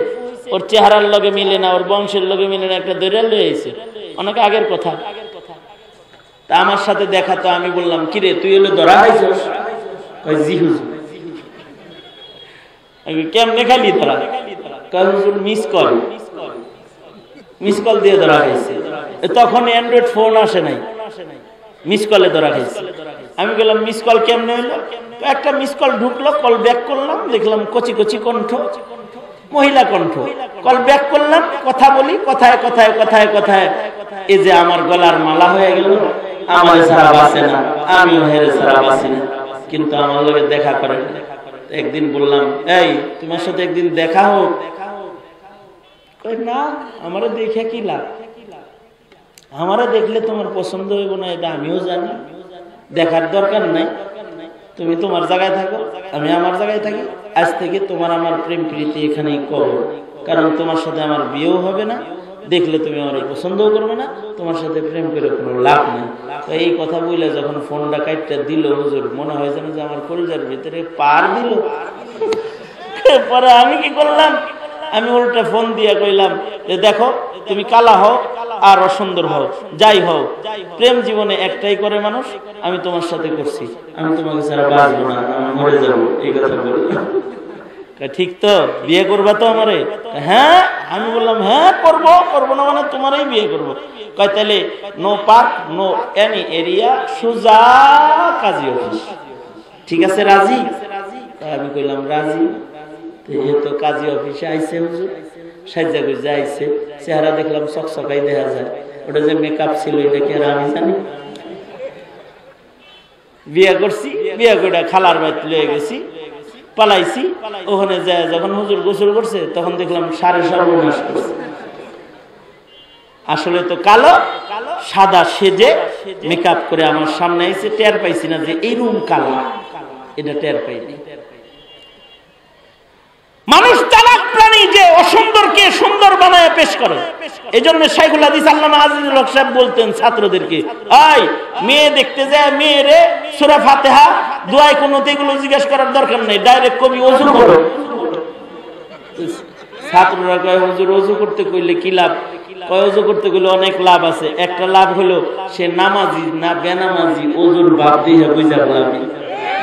ওর চেহারার লগে মিলে না, ওর বংশের লগে মিলে না, একটা দৈরাল হয়েছে, অনেক আগের কথা। তা আমার সাথে দেখা, তো আমি বললাম কিরে তুই হলো ধরা খাইছস? কয় জি হুজুর। কেমনে খালি ধরা? কয় হুজুর মিস কল দিয়ে ধরা খাইছে। তখন অ্যান্ড্রয়েড ফোন আসে নাই, মিস কলে ধরা খাইছে। আমি বললাম মিস কল কেমনে হইলো? একটা মিস কল ঢুকলো, কল ব্যাক করলাম, দেখলাম কচি কচি কণ্ঠ, মহিলা কণ্ঠ। কল ব্যাক করলাম, কথা বলি, কথায় কথায় কথায় কথায় এই যে আমার গলার মালা হয়ে গেল। আমার ছাড়া বাঁচে না, আমিও হেরে ছাড়া বাঁচি না, কিন্তু আমার লগে দেখা করে। একদিন বললাম এই তোমার সাথে একদিন দেখা হোক। না, আমারে দেখে কি লাভ? আমারে দেখলে তোমার পছন্দ হইব না এটা আমিও জানি, দেখার দরকার নাই। তুমি তোমার জায়গায় থাকো, আমি আমার জায়গায় থাকি। আজ থেকে তোমার আমার প্রেম প্রীতি এখানেই করো, কারণ তোমার সাথে আমার বিয়েও হবে না, দেখলে তুমি আমার পছন্দও করবে না, তোমার সাথে প্রেম করে কোনো লাভ নেই। তো এই কথা বলে যখন ফোনটা কাটটা দিল হুজুর, মনে হয় যেন যে আমার কলিজার ভিতরে পার দিল। পরে আমি কি করলাম, আমি উল্টা ফোন দিয়ে কইলাম যে দেখো তুমি কালা হও আর অসুন্দর হও, যাই হও, প্রেম জীবনে একটাই করে মানুষ, আমি তোমার সাথে করছি, আমি তোমাকে ছাড়া বাঁচবো না, আমি মরে যাবো, এই কথা বললাম। ঠিক তো, বিয়ে করবা তো আমারে? হ্যাঁ। আমি বললাম হ্যাঁ করবো না মানে তোমারই বিয়ে করবো। কয় তাহলে no park no any area, সোজা কাজী অফিস, ঠিক আছে রাজি? আমি কইলাম রাজি। তো কাজী অফিসে আইছে হুজুর, সাজ্জা গুজা আইছে, চেহারা দেখলাম চকচকাই দেখা যায়। ওটা যে মেকআপ ছিল এটা কি আর আমি জানি? বিয়ে করছি, বিয়ে করে খালার বাড়ি লয়ে গেছি, পালাইছি। ওখানে যায় যখন হুজুর গোসল করছে তখন দেখলাম সাড়ে সর্বনাশ করছে। আসলে তো কালো, সাদা সেজে মেকআপ করে আমার সামনে আইছে, টের পাইছি না যে এই রুম কালো, এটা টের পাইনি। মানুষ চালাক প্রাণী যে অসুন্দরকে সুন্দর বানায় পেশ করে। এই জন্য শাইখুল হাদিস আল্লামা আজিজুল হক সাহেব বলতেন ছাত্রদেরকে, আই মেয়ে দেখতে যায়, মেয়েরে সূরা ফাতিহা দোয়ায় কোনতে এগুলো জিজ্ঞাসা করার দরকার নেই, ডাইরেক্ট কবি ওযু করো। ছাত্ররা কয় হুজুর ওযু করতে কইলে কি লাভ? কয় ওযু করতে কইলে অনেক লাভ আছে। একটা লাভ হলো সে নামাজি না বেনামাজি ওযুর বাদ দিয়ে বুঝা লাভ।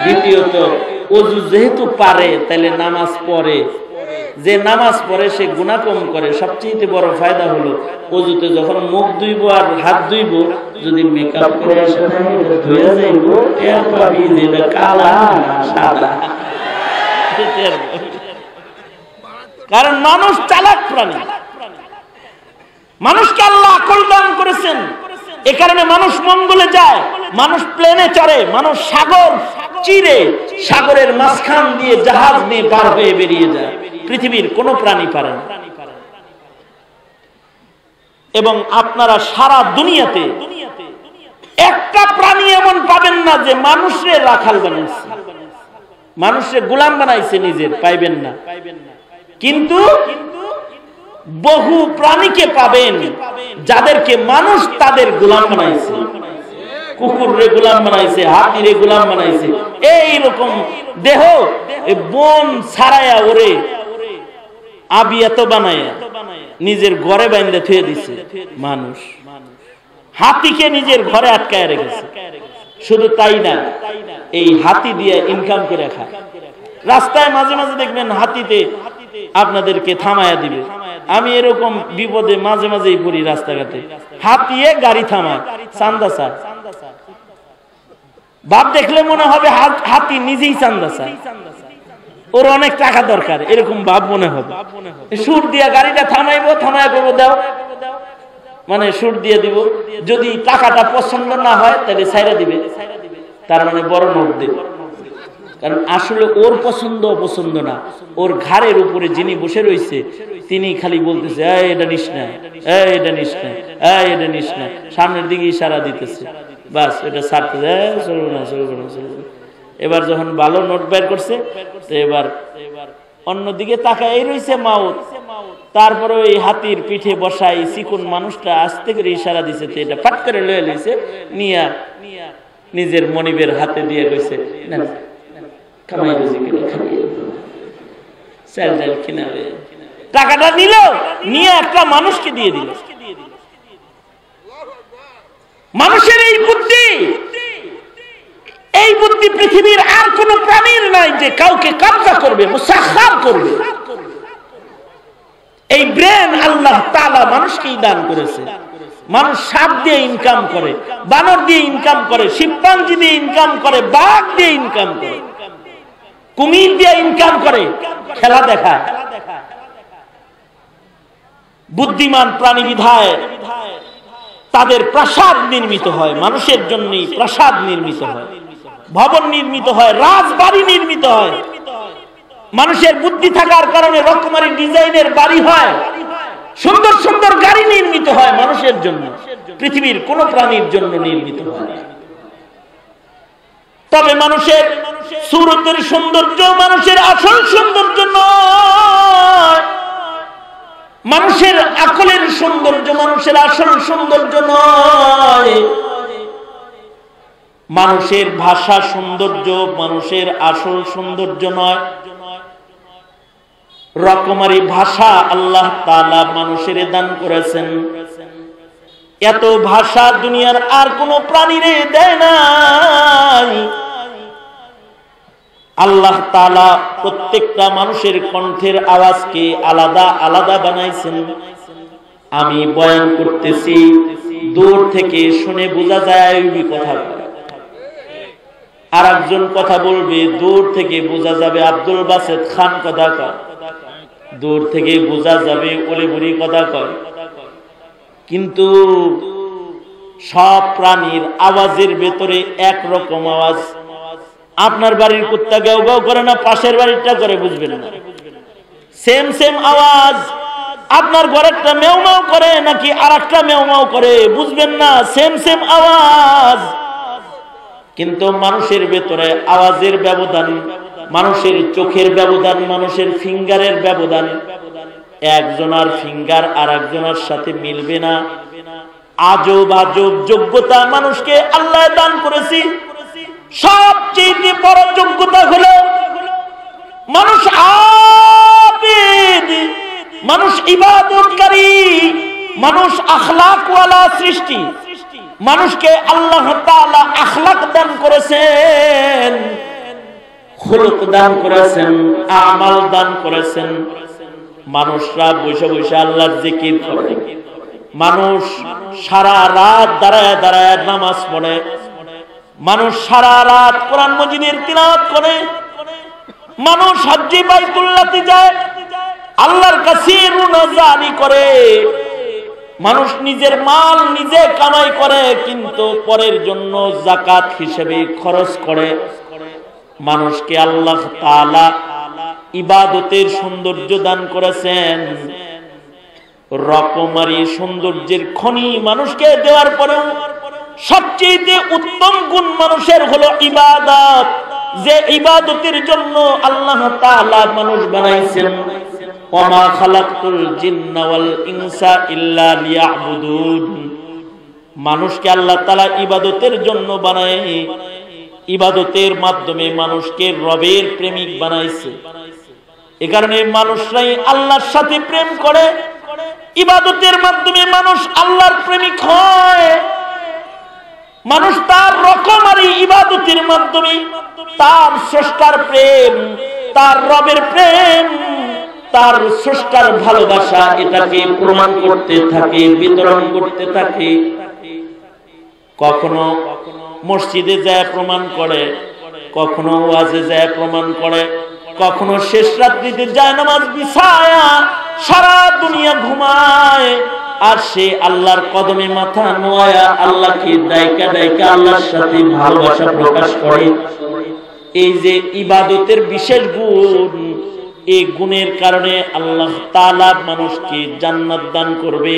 দ্বিতীয়ত ওযু যেহেতু পারে তাহলে নামাজ পড়ে, যে নামাজ পড়ে সে গুনাহ কম করে। সবচেয়ে বড় ফায়দা হলো ওযুতে যখন মুখ ধুইব আর হাত ধুইব, যদি মেকআপ করে আসে এটা ধুয়ে যাইব, এর পাবি যেটা কালা না সাদা। কারণ মানুষ চালাক প্রাণী, মানুষকে আল্লাহ আকল দান করেছেন, এ কারণে মানুষ মঙ্গলে যায়, মানুষ প্লেনে চড়ে, মানুষ সাগর চিরে সাগরের মাঝখান দিয়ে জাহাজ নিয়ে পার হয়ে বেরিয়ে যায়। পৃথিবীর কোনো প্রাণী পারে না। এবং আপনারা সারা দুনিয়াতে একটা প্রাণী এমন পাবেন না যে মানুষরে রাখাল বানাইছে, মানুষরে গোলাম বানাইছে নিজের, পাইবেন না। কিন্তু বহু প্রাণীকে পাবেন যাদেরকে মানুষ তাদের গোলাম বানাইছে। কুকুরে গোলাম বানাইছে, হাতিরে গোলাম বানাইছে। এইরকম দেহ বন ছাড়ায়া ওরে আবিয়াত বানায়া নিজের ঘরে বাইন্দা থুয়ে দিছে মানুষ। হাতিকে নিজের ঘরে আটকায় রেখেছে। শুধু তাই না, এই হাতি দিয়ে ইনকাম করে খায়। রাস্তায় মাঝে মাঝে দেখবেন হাতিতে আপনাদেরকে থামায়া দিবে। আমি এরকম বিপদে মাঝে মাঝেই পড়ি রাস্তাঘাটে, হাতিয়ে গাড়ি থামায়, চান্দা চায়। বাপ দেখলে মনে হবে হাতি নিজেই চান্দা চায়, ওর অনেক টাকা দরকার, এরকম ভাব মনে হবে। সুর দিয়া গাড়িটা থামাইবো, থামায় করবো দাও, মানে সুর দিয়ে দিব। যদি টাকাটা পছন্দ না হয় তাহলে ছাইরা দিবে, তার মানে বড় নোট দেবে। কারণ আসলে ওর পছন্দ অপছন্দ না, ওর ঘাড়ের উপরে যিনি বসে রয়েছে তিনি খালি বলতেছে এটা নিস না, এটা নিস না, এটা নিস না, সামনের দিকে ইশারা দিতেছে, বাস এটা ছাড়তে চলবো না, চলবো না, চলবো না। এবার যখন ভালো নোট বের করছে তো এবার অন্যদিকে তাকায় রয়েছে মাউত। তারপরে ওই হাতির পিঠে বসাই চিকন মানুষটা আস্তে করে ইশারা দিছে, এটা ফাট করে লয়ে লইছে, নিয়া নিজের মনিবের হাতে দিয়ে কইছে না কামাই রুজি করে খাইয়ে চাল ডাল কিনাবে। টাকাটা নিল, নিয়ে একটা মানুষকে দিয়ে দিল। মানুষের এই বুদ্ধি পৃথিবীর আর কোন প্রাণীর নাই যে কাউকে কব্জা করবে, মুসাখখার করবে। এই ব্রেন আল্লাহ তাআলা মানুষকেই দান করেছে। মানুষ সাপ দিয়ে ইনকাম করে, বানর দিয়ে ইনকাম করে, শিম্পাঞ্জি দিয়ে ইনকাম করে, বাঘ দিয়ে ইনকাম করে, কুমির দিয়ে ইনকাম করে, খেলা দেখায়। বুদ্ধিমান প্রাণী বিধায় তাদের প্রাসাদ নির্মিত হয়, মানুষের জন্যই প্রাসাদ নির্মিত হয়, ভবন নির্মিত হয়, রাজবাড়ি নির্মিত হয়। মানুষের বুদ্ধি থাকার কারণে রকমারি ডিজাইনের বাড়ি হয়, সুন্দর সুন্দর গাড়ি নির্মিত হয় মানুষের জন্য, পৃথিবীর কোন প্রাণীর জন্য নির্মিত হয়। তবে মানুষের সুরতের সৌন্দর্য মানুষের আসল সৌন্দর্য নয়, মানুষের আকলের সৌন্দর্য মানুষের আসল সৌন্দর্য নয়, মানুষের ভাষা সৌন্দর্য মানুষের আসল সৌন্দর্য নয়। রকমারি ভাষা আল্লাহ তাআলা মানুষের দান করেছেন। এত ভাষা দুনিয়ার আর কোন প্রাণীরে দেয় নাই। আল্লাহ তাআলা প্রত্যেকটা মানুষের কণ্ঠের আওয়াজকে আলাদা আলাদা বানাইছেন। আমি বয়ান করতেছি, দূর থেকে শুনে বোঝা যায় ওই কথা, আর একজন কথা বলবে দূর থেকে বোঝা যাবে আব্দুল বাসেত খান কথা কয়, দূর থেকে বোঝা যাবে অলিবুরি কথা কয়। কিন্তু সব প্রাণীর আওয়াজের ভেতরে একরকম আওয়াজ। আপনার বাড়ির কুত্তা গাও গাও করে না, পাশের বাড়িটা করে বুঝবেন না, সেম সেম আওয়াজ। আপনার ঘরেরটা মেও মেও করে নাকি আর একটা মেও মেও করে বুঝবেন না, সেম সেম আওয়াজ। কিন্তু মানুষের ভেতরে আওয়াজের ব্যবধান, মানুষের চোখের ব্যবধান, মানুষের ফিঙ্গারের ব্যবধান। একজনের ফিঙ্গার আর একজনের সাথে মিলবে না। আজব আজব যোগ্যতা মানুষকে আল্লাহ দান করেছে। সবচেয়ে বড় যোগ্যতা হলো মানুষ আবিদ, মানুষ ইবাদতকারী, মানুষ আখলাকওয়ালা সৃষ্টি। মানুষকে আল্লাহ তাআলা আখলাক দান করেছেন, খুলুক দান করেছেন, আমাল দান করেছেন। মানুষরা বসে বসে আল্লাহর জিকির করে, মানুষ সারা রাত দাঁড়ায় দাঁড়ায় নামাজ পড়ে, মানুষ সারা রাত কোরআন মাজিদের তিলাওয়াত করে, মানুষ হজ্জে বাইতুল্লাহতে যায়, আল্লাহর কাছে রুনাজানি করে, মানুষ নিজের মাল নিজে কামাই করে কিন্তু পরের জন্য যাকাত হিসেবে খরচ করে। মানুষকে আল্লাহ তাআলা ইবাদতের সৌন্দর্য দান করেছেন। রকমারি সৌন্দর্যের খনি মানুষকে দেওয়ার পরেও সবচেয়ে উত্তম গুণ মানুষের হলো ইবাদত। যে ইবাদতের জন্য আল্লাহ তাআলা মানুষ বানাইছেন। ওমা খালাকতুল জিন্না ওয়াল ইনসা ইল্লা লিয়াবুদুন। মানুষকে আল্লাহ তাআলা ইবাদতের জন্য বানায়, ইবাদতের মাধ্যমে মানুষকে রবের প্রেমিক বানাইছে। এ কারণে মানুষরাই আল্লাহর সাথে প্রেম করে, ইবাদতের মাধ্যমে মানুষ আল্লাহর প্রেমিক হয়। মানুষ তার রকমারি ইবাদতের মাধ্যমে তার স্রষ্টার প্রেম, তার রবের প্রেম, তার স্রষ্টার ভালোবাসা এটাকে প্রমাণ করতে থাকে, বিতরণ করতে থাকে। কখনো মসজিদে যায় প্রমাণ করে, কখনো ওয়াজে যায় প্রমাণ করে, কখনো শেষ রাত্রিতে যায় নামাজ বিছায়া সারা দুনিয়া ঘুমায়, আর সে আল্লাহর কদমে মাথা নোয়া আল্লাহকে ডাইকা ডাইকা আল্লাহর সাথে ভালোবাসা প্রকাশ করে। এই যে ইবাদতের বিশেষ গুণ, এই গুণের কারণে আল্লাহ তাআলা মানুষকে জান্নাত দান করবে।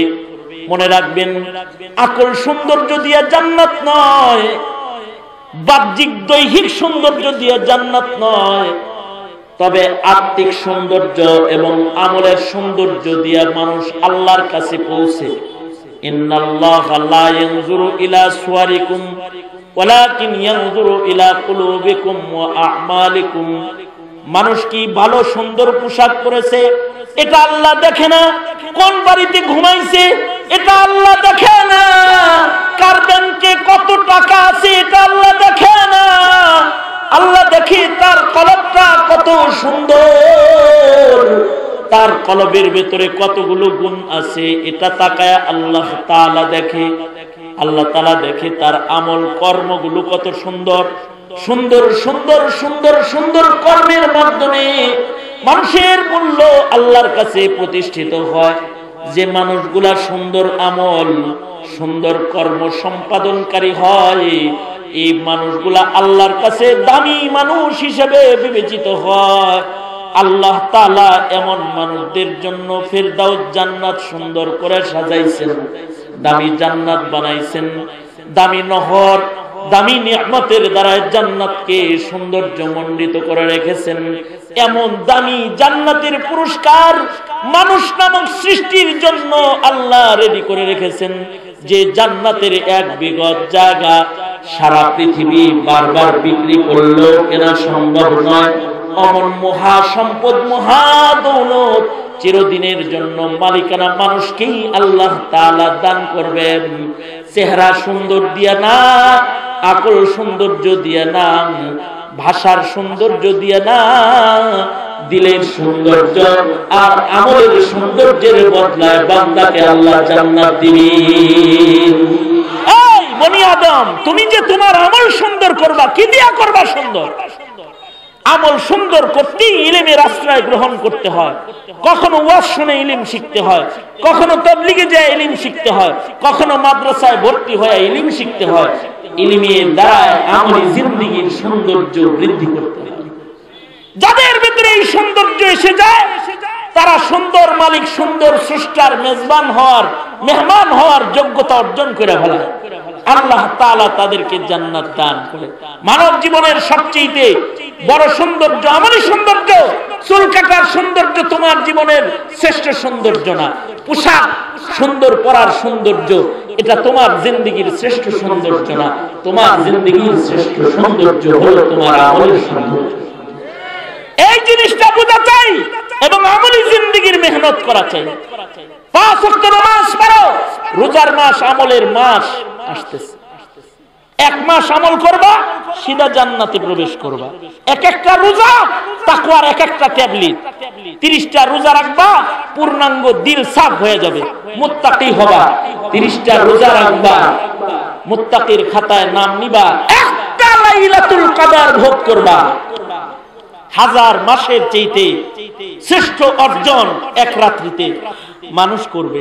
মনে রাখবেন, আকল সৌন্দর্য দিয়ে জান্নাত নয়, বাহ্যিক দৈহিক সৌন্দর্য দিয়ে জান্নাত নয়, তবে আত্মিক সৌন্দর্য এবং আমলের সৌন্দর্য দিয়ে মানুষ আল্লাহর কাছে পৌঁছে। ইন্নাল্লাহা লা ইয়ানজুরু ইলা সুওয়ারিকুম ওয়ালাকিন ইয়ানজুরু ইলা কুলুবিকুম ওয়া আ'মালিকুম। মানুষ কি ভালো সুন্দর পোশাক পরেছে এটা আল্লাহ দেখে না, কোন বাড়িতে ঘুমাইছে এটা আল্লাহ দেখে না, কার ব্যাংকে কত টাকা আছে এটা আল্লাহ দেখে না, আল্লাহ দেখে তার কলবটা কত সুন্দর, তার কলবের ভেতরে কতগুলো গুণ আছে এটা তাকায় আল্লাহ তাআলা দেখে। আল্লাহ তাআলা দেখে তার আমল কর্মগুলো কত সুন্দর, সুন্দর সুন্দর সুন্দর সুন্দর কর্মের মাধ্যমে মানুষের মূল্য আল্লাহর কাছে প্রতিষ্ঠিত হয়। যে মানুষগুলা সুন্দর আমল সুন্দর কর্ম সম্পাদনকারী হয় এই মানুষগুলা আল্লাহর কাছে দামি মানুষ হিসেবে বিবেচিত হয়। আল্লাহ তাআলা এমন মানুষদের জন্য ফেরদাউস জান্নাত সুন্দর করে সাজাইছেন, দামি জান্নাত বানাইছেন, দামি নহর দামি নিয়ামতের দ্বারা জান্নাতকে সৌন্দর্যমণ্ডিত করে রেখেছেন। এমন দামি জান্নাতের পুরস্কার মানুষ নামক সৃষ্টির জন্য আল্লাহ রেডি করে রেখেছেন, যে জান্নাতের এক বিঘত জায়গা সারা পৃথিবী বারবার বিক্রি করলেও কেনা সম্ভব নয়। অমন মহা সম্পদ মহা দৌলত চিরদিনের জন্য মালিকানা মানুষকেই আল্লাহ তাআলা দান করবেন। চেহারা সুন্দর দিয়া না, আকল সৌন্দর্য দিয়া না, ভাষার সৌন্দর্য দিয়া না, দিলের সৌন্দর্য আর আমলের সৌন্দর্যের বদলায় বান্দাকে আল্লাহ জান্নাত দিবেন। এই বনি আদম, তুমি যে তোমার আমল সুন্দর করবা, কি দিয়া করবা সুন্দর? আমল সুন্দর করতে ইলমের আশ্রয় গ্রহণ করতে হয়। কখনো ওয়াজ শুনে ইলম শিখতে হয়, কখনো তাবলীগে যায় ইলম শিখতে হয়, কখনো মাদ্রাসায় ভর্তি হয়ে ইলম শিখতে হয়। ইলমের দ্বারা আমলি জিন্দেগীর সৌন্দর্য বৃদ্ধি করতে হয়। যাদের ভিতরে এই সৌন্দর্য এসে যায় তারা সুন্দর মালিক, সুন্দর স্রষ্টার মেজবান হওয়ার, মেহমান হওয়ার যোগ্যতা অর্জন করে ফেলে। আল্লাহ তাআলা তাদেরকে জান্নাত দান করে। মানব জীবনের সবচেয়ে বড় সৌন্দর্য আমলি সৌন্দর্য। চুল কাটার সৌন্দর্য তোমার জীবনের শ্রেষ্ঠ সৌন্দর্য না, পোশাক সুন্দর পরার সৌন্দর্য এটা তোমার জিন্দেগীর শ্রেষ্ঠ সৌন্দর্য না। তোমার জিন্দেগীর শ্রেষ্ঠ সৌন্দর্য হলো তোমার আমলের সৌন্দর্য। এই জিনিসটা বোঝা চাই এবং আমলি জিন্দেগীর মেহনত করা চাই। 5 ওয়াক্ত নামাজ পড়ো, রোজার মাস আমলের মাস আসতেছে। 1 মাস আমল করবা, সিধা জান্নাতে প্রবেশ করবা। এক একটা রোজা তাকওয়ার এক একটা ট্যাবলেট। 30টা রোজা রাখবা, পূর্ণাঙ্গ দিল সাফ হয়ে যাবে, মুত্তাকি হবা। 30টা রোজা রাখবা, মুত্তাকির খাতায় নাম নিবা। একটা লাইলাতুল কদর ভোগ করবা। 1000 মাসের চাইতে শ্রেষ্ঠ অর্জন এক রাত্রিতে মানুষ করবে।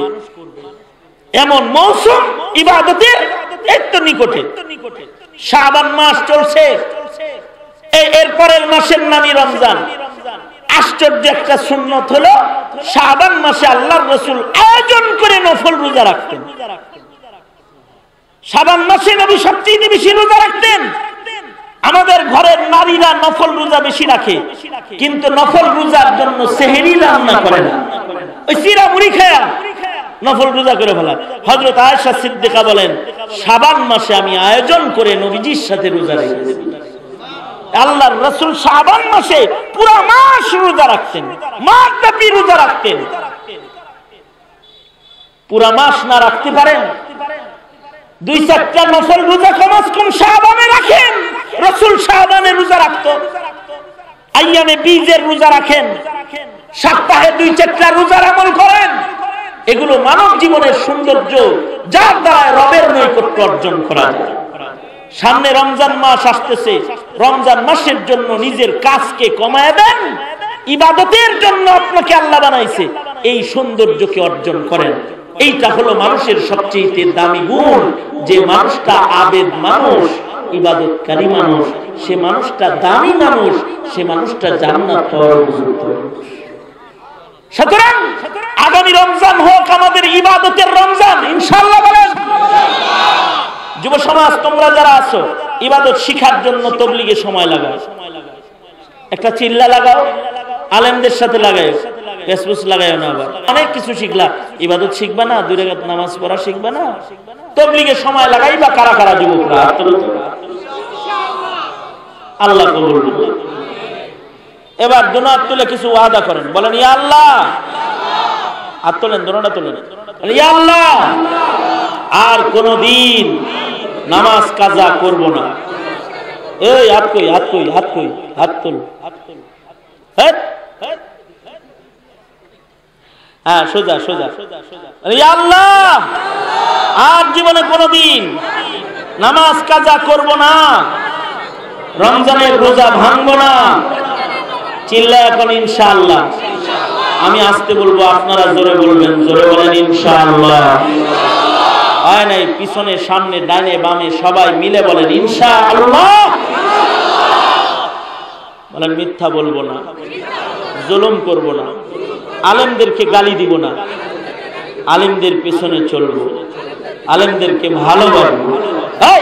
এমন মৌসুম ইবাদতের একটু নিকটে। শাবান মাস চলছে, এরপরের মাসের নামই রমজান। আশ্চর্য একটা সুন্নত হলো শাবান মাসে আল্লাহর রাসূল আয়োজন করে নফল রোজা রাখতেন। শাবান মাসে নবী সবচেয়ে বেশি রোজা রাখতেন। আমাদের ঘরের নারীরা নফল রোজা বেশি রাখে, কিন্তু নফল রোজার জন্য সেহরি রান্না করে না, ওই চিরা মুড়ি খায়া নফল রোজা করে ফেলা। হযরত আয়েশা সিদ্দিকা বলেন, শাবান মাসে আমি আয়োজন করে নবীজির সাথে রোজা রেখেছি। আল্লাহর রাসূল শাবান মাসে পুরো মাস রোজা রাখতেন, মাসব্যাপী রোজা রাখতেন। পুরো মাস না রাখতে পারেন, 2-4টা নফল রোজা কমস কম শাবানে রাখেন। রাসূল শাবানে রোজা রাখতো, আইয়ামে বীজের রোজা রাখেন, সপ্তাহে 2-4টা রোজার আমল করেন। এগুলো মানব জীবনের সৌন্দর্য, যার দ্বারা রবের নৈকট্য অর্জন করা যায়। সামনে রমজান মাস আসতেছে, রমজান মাসের জন্য নিজের কাজকে কমায় দেন। ইবাদতের জন্য আপনাকে আল্লাহ বানাইছে, এই সৌন্দর্যকে অর্জন করেন। এইটা হলো মানুষের সবচেয়ে দামি গুণ। যে মানুষটা আবেদ মানুষ, ইবাদতকারী মানুষ, সে মানুষটা দামি মানুষ, সে মানুষটা জান্নাত পাওয়ার উপযুক্ত। সুতরাং আগামী রমজান হোক আমাদের ইবাদতের রমজান, ইনশাআল্লাহ বলেন। যুব সমাজ তোমরা যারা আছো, ইবাদত শিখার জন্য তাবলীগে সময় লাগাও, একটা চিল্লা লাগাও, আলেমদের সাথে লাগাও, ফেসবুক লাগাও না। আবার অনেক কিছু শিখলা, ইবাদত শিখবা না, 2 রাকাত নামাজ পড়া শিখবা না, তাবলীগে সময় লাগাইবা। কারা কারা যুবকরা আল্লাহ কবুল করুন। এবার দুনাত তুলে কিছু ওয়াদা করেন, বলেন ইয়া আল্লাহ। হাত তোলেন, দোনোটা তোলেন, ইয়া আল্লাহ আর কোনদিন নামাজ কাজা করব না। এই হাত কই, হাত কই, হাত কই, হাত তুল। হ্যাঁ, সোজা সোজা। আল্লাহ, আর জীবনে কোনদিন নামাজ কাজা করব না, রমজানের রোজা ভাঙবো না। চিল্লা এখন ইনশাআল্লাহ। আমি আসতে বলবো, আপনারা জোরে বলবেন, জোরে বলেন ইনশাআল্লাহ। হয় নাই, পিছনে সামনে ডাইনে বামে সবাই মিলে বলেন ইনশাআল্লাহ। বলেন মিথ্যা বলবো না, জুলুম করব না, আলেমদেরকে গালি দিব না, আলেমদের পেছনে চলবো, আলেমদেরকে ভালোবাসবো। এই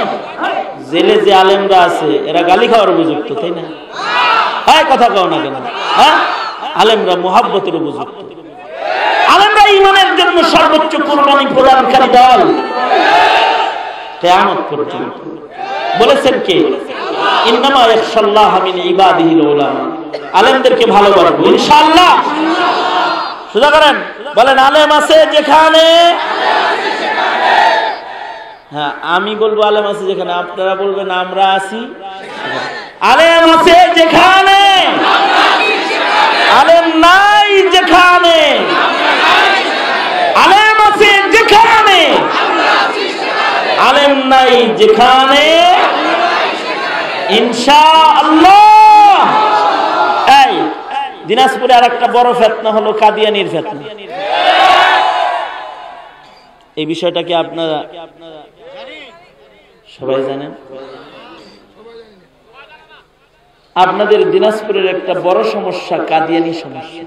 জেলে যে আলেমরা আছে এরা গালি খাওয়ার উপযুক্ত, তাই না? হ্যাঁ, কথা কও না কেন? হ্যাঁ, আলেমরা মুহাব্বতের উপযুক্ত। আলেমরা ঈমানের জন্য সর্বোচ্চ কুরবানি প্রদানকারী দল কিয়ামত পর্যন্ত। বলেছেন কে? ইন্নামা ইয়াখশাল্লাহ মিন ইবাদিহিল উলামা। আলেমদেরকে ভালোবাসবো ইনশাআল্লাহ। সোজা করেন, বলেন আলেম আছে যেখানে। হ্যাঁ, আমি বলবো আলেম আছে যেখানে, আপনারা বলবেন আমরা আছি। আলেম আছে যেখানে, আলেম নাই যেখানে, আলেম আছে যেখানে, আলেম নাই যেখানে, ইনশাআল্লাহ। এই দিনাজপুরে আর একটা বড় ফিতনা হলো কাদিয়ানির ফিতনা। এই বিষয়টা কি আপনারা সবাই জানেন? আপনাদের দিনাজপুরের একটা বড় সমস্যা কাদিয়ানি সমস্যা।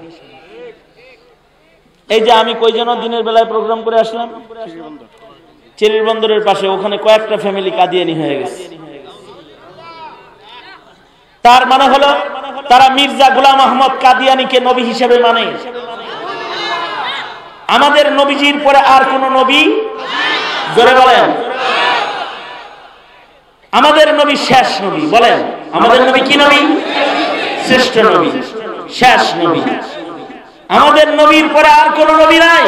এই যে আমি কই যেন দিনের বেলায় প্রোগ্রাম করে আসলাম চেরির বন্দরের পাশে, ওখানে কয়েকটা ফ্যামিলি কাদিয়ানি হয়ে গেছে। তার মানে হলো তারা মির্জা গোলাম আহমদ কাদিয়ানিকে নবী হিসেবে মানে। আমাদের নবীজির পরে আর কোন নবী, জোরে বলেন, আমাদের নবী শেষ নবী। বলেন আমাদের নবী কি নবী? শ্রেষ্ঠ নবী, শেষ নবী। আমাদের নবীর পরে আর কোন নবী নাই।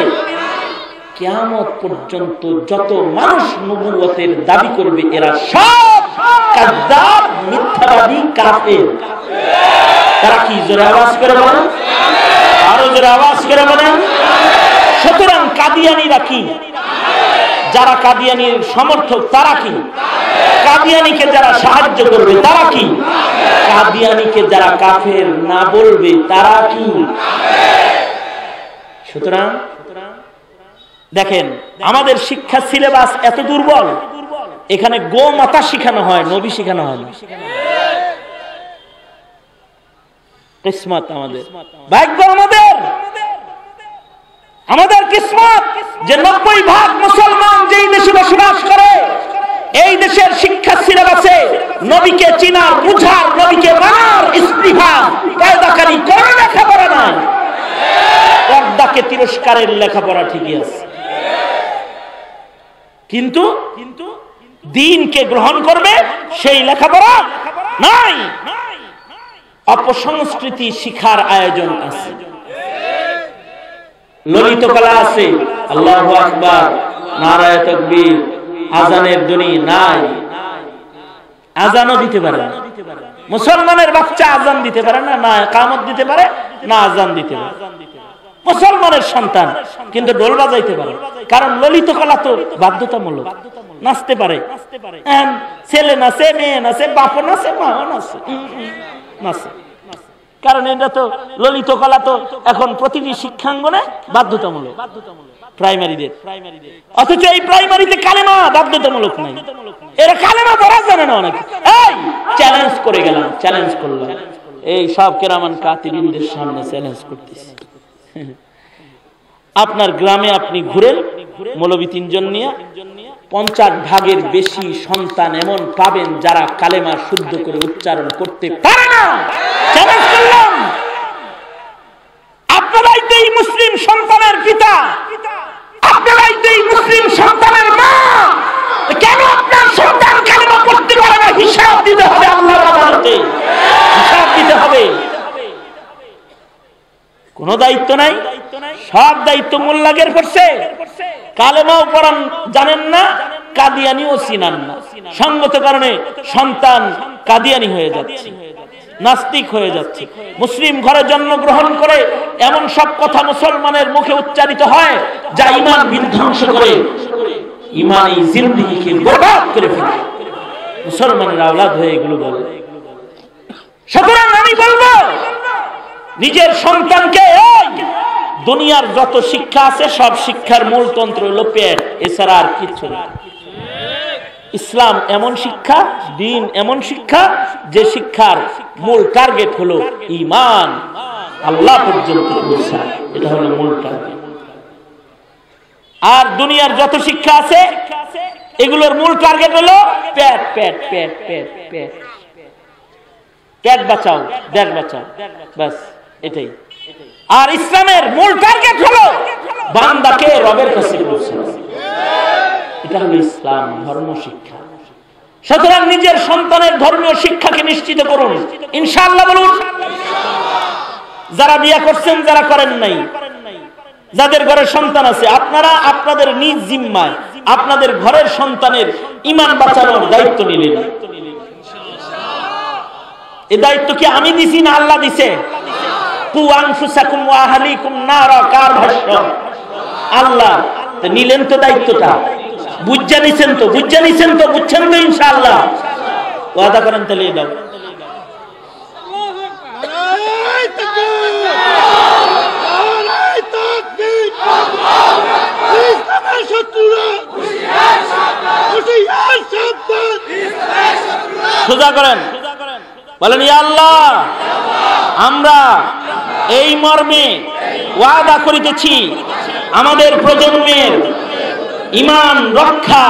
কিয়ামত পর্যন্ত যত মানুষ নবুয়তের দাবি করবে এরা সব কাযযাব, মিথ্যাবাদী, কাফের। তারা কি? জোরে আওয়াজ করে বলেন, আরো জোরে আওয়াজ করে বলেন। সুতরাং কাদিয়ানীরা কি? যারা কাদিয়ানির সমর্থক তারা কি? কাদিয়ানিকে যারা সাহায্য করবে তারা কি? কাদিয়ানিকে যারা কাফের না বলবে তারা কি? সুতরাং দেখেন, আমাদের শিক্ষা সিলেবাস এত দুর্বল, এখানে গোমাতা শিখানো হয়, নবী শিখানো হয় না। কিসমত আমাদের, ভাগ্য আমাদের, আমাদের কিসমত যে 90% মুসলমান যেই দেশে বসবাস করে, এই দেশের শিক্ষা সিলেবাসে নবীকে চিনার, বুঝার, নবীকে মানার স্পৃহা কায়দাকারী কোনো লেখাপড়া নাই। পর্দাকে তিরস্কারের লেখাপড়া ঠিকই আছে, কিন্তু দ্বীনকে গ্রহণ করবে সেই লেখাপড়া নাই। অপসংস্কৃতি শিখার আয়োজন আছে, ললিত কলা আছে, আল্লাহু আকবার, নারায়ে তাকবীর, আজানের ধ্বনি নাই। আজানও দিতে পারে না মুসলমানের বাচ্চা, আজান দিতে পারে না, না ইকামত দিতে পারে, না আজান দিতে পারে। মুসলমানের সন্তান কিন্তু ঢোল বাজাইতে পারে, কারণ ললিত কলা তো বাধ্যতামূলক। নাচতে পারে, ছেলে নাচে, মেয়ে নাচে, বাপ নাচে, মা নাচে, নাচে, কারণ এটা তো ললিত কলা তো এখন প্রতিটি শিক্ষাঙ্গনে বাধ্যতামূলক, প্রাইমারিদের। অথচ এই প্রাইমারিতে কালেমা বাধ্যতামূলক নাই, এরা কালেমা পড়া জানে না অনেকে। এই চ্যালেঞ্জ করে গেলাম, চ্যালেঞ্জ করলাম, এই সব কেরামান কাতিবিনদের সামনে চ্যালেঞ্জ করতেছি। আপনার গ্রামে আপনি ঘুরেন, মৌলবী 3 জন নিয়ে 50 ভাগের বেশি সন্তান এমন পাবেন যারা কালেমা শুদ্ধ করে উচ্চারণ করতে পারে না। চ্যালেঞ্জ করলাম, আপনারাই তো এই মুসলিম সন্তানের পিতা, আপনারাই তো এই মুসলিম সন্তানের মা, কেন আপনার সন্তান কালেমা পড়তে পারে না? হিসাব দিতে হবে আল্লাহর আদালতে, হিসাব দিতে হবে। কোন দায়িত্ব নাই, সব দায়িত্ব মোল্লাগের করছে। কালেমাও পড়ান জানেন না, কাদিয়ানিও চিনান না। সঙ্গত কারণে সন্তান কাদিয়ানি হয়ে যাচ্ছে, নাস্তিক হয়ে যাচ্ছে। মুসলিম ঘরে জন্মগ্রহণ করে এমন সব কথা মুসলমানের মুখে উচ্চারিত হয় যা ঈমান বিধ্বংস করে, ঈমানি জিন্দেগিকে বরবাদ করে ফেলে। মুসলমানের আওলাদ হয়ে এগুলো বলে। সুতরাং আমি বলবো নিজের সন্তানকে দুনিয়ার যত শিক্ষা আছে সব শিক্ষার মূল তন্ত্র হলো পেট, এছাড়া আর কিছু না। ইসলাম এমন শিক্ষা, দ্বীন এমন শিক্ষা যে শিক্ষার মূল টার্গেট হলো ঈমান, আল্লাহ পর্যন্ত পৌঁছা, এটা হলো মূল টার্গেট। আর দুনিয়ার যত শিক্ষা আছে এগুলোর মূল টার্গেট হলো পেট পেট পেট পেট পেট, পেট বাঁচাও, দেশ বাঁচাও, বাস এটাই। আর ইসলামের মূল টার্গেট হলো বান্দাকে রবের কাছে পৌঁছানো, এটা হলো ইসলাম ধর্ম শিক্ষা। সুতরাং নিজের সন্তানের ধর্মীয় শিক্ষাকে নিশ্চিত করুন, ইনশাআল্লাহ বলুন। যারা বিয়ে করছেন, যারা করেন নাই, যাদের ঘরে সন্তান আছে, আপনারা আপনাদের নিজ জিম্মায় আপনাদের ঘরের সন্তানের ঈমান বাঁচানোর দায়িত্ব নিলেন। এই দায়িত্ব কি আমি দিছি না আল্লাহ দিছে? কু আনফুসাকুম ওয়া আহলিকুম নারা, কার ভাষ্য? আল্লাহ। নিলেন তো দায়িত্বটা, বুঝা নিছেন তো, বুঝছেন তো ইনশাআল্লাহ। ওয়াদা করেন তাহলে দাও। সোজা করেন, বলেন ইয়া আল্লাহ, আমরা এই মর্মে ওয়াদা করিতেছি আমাদের প্রজন্মের ঈমান রক্ষা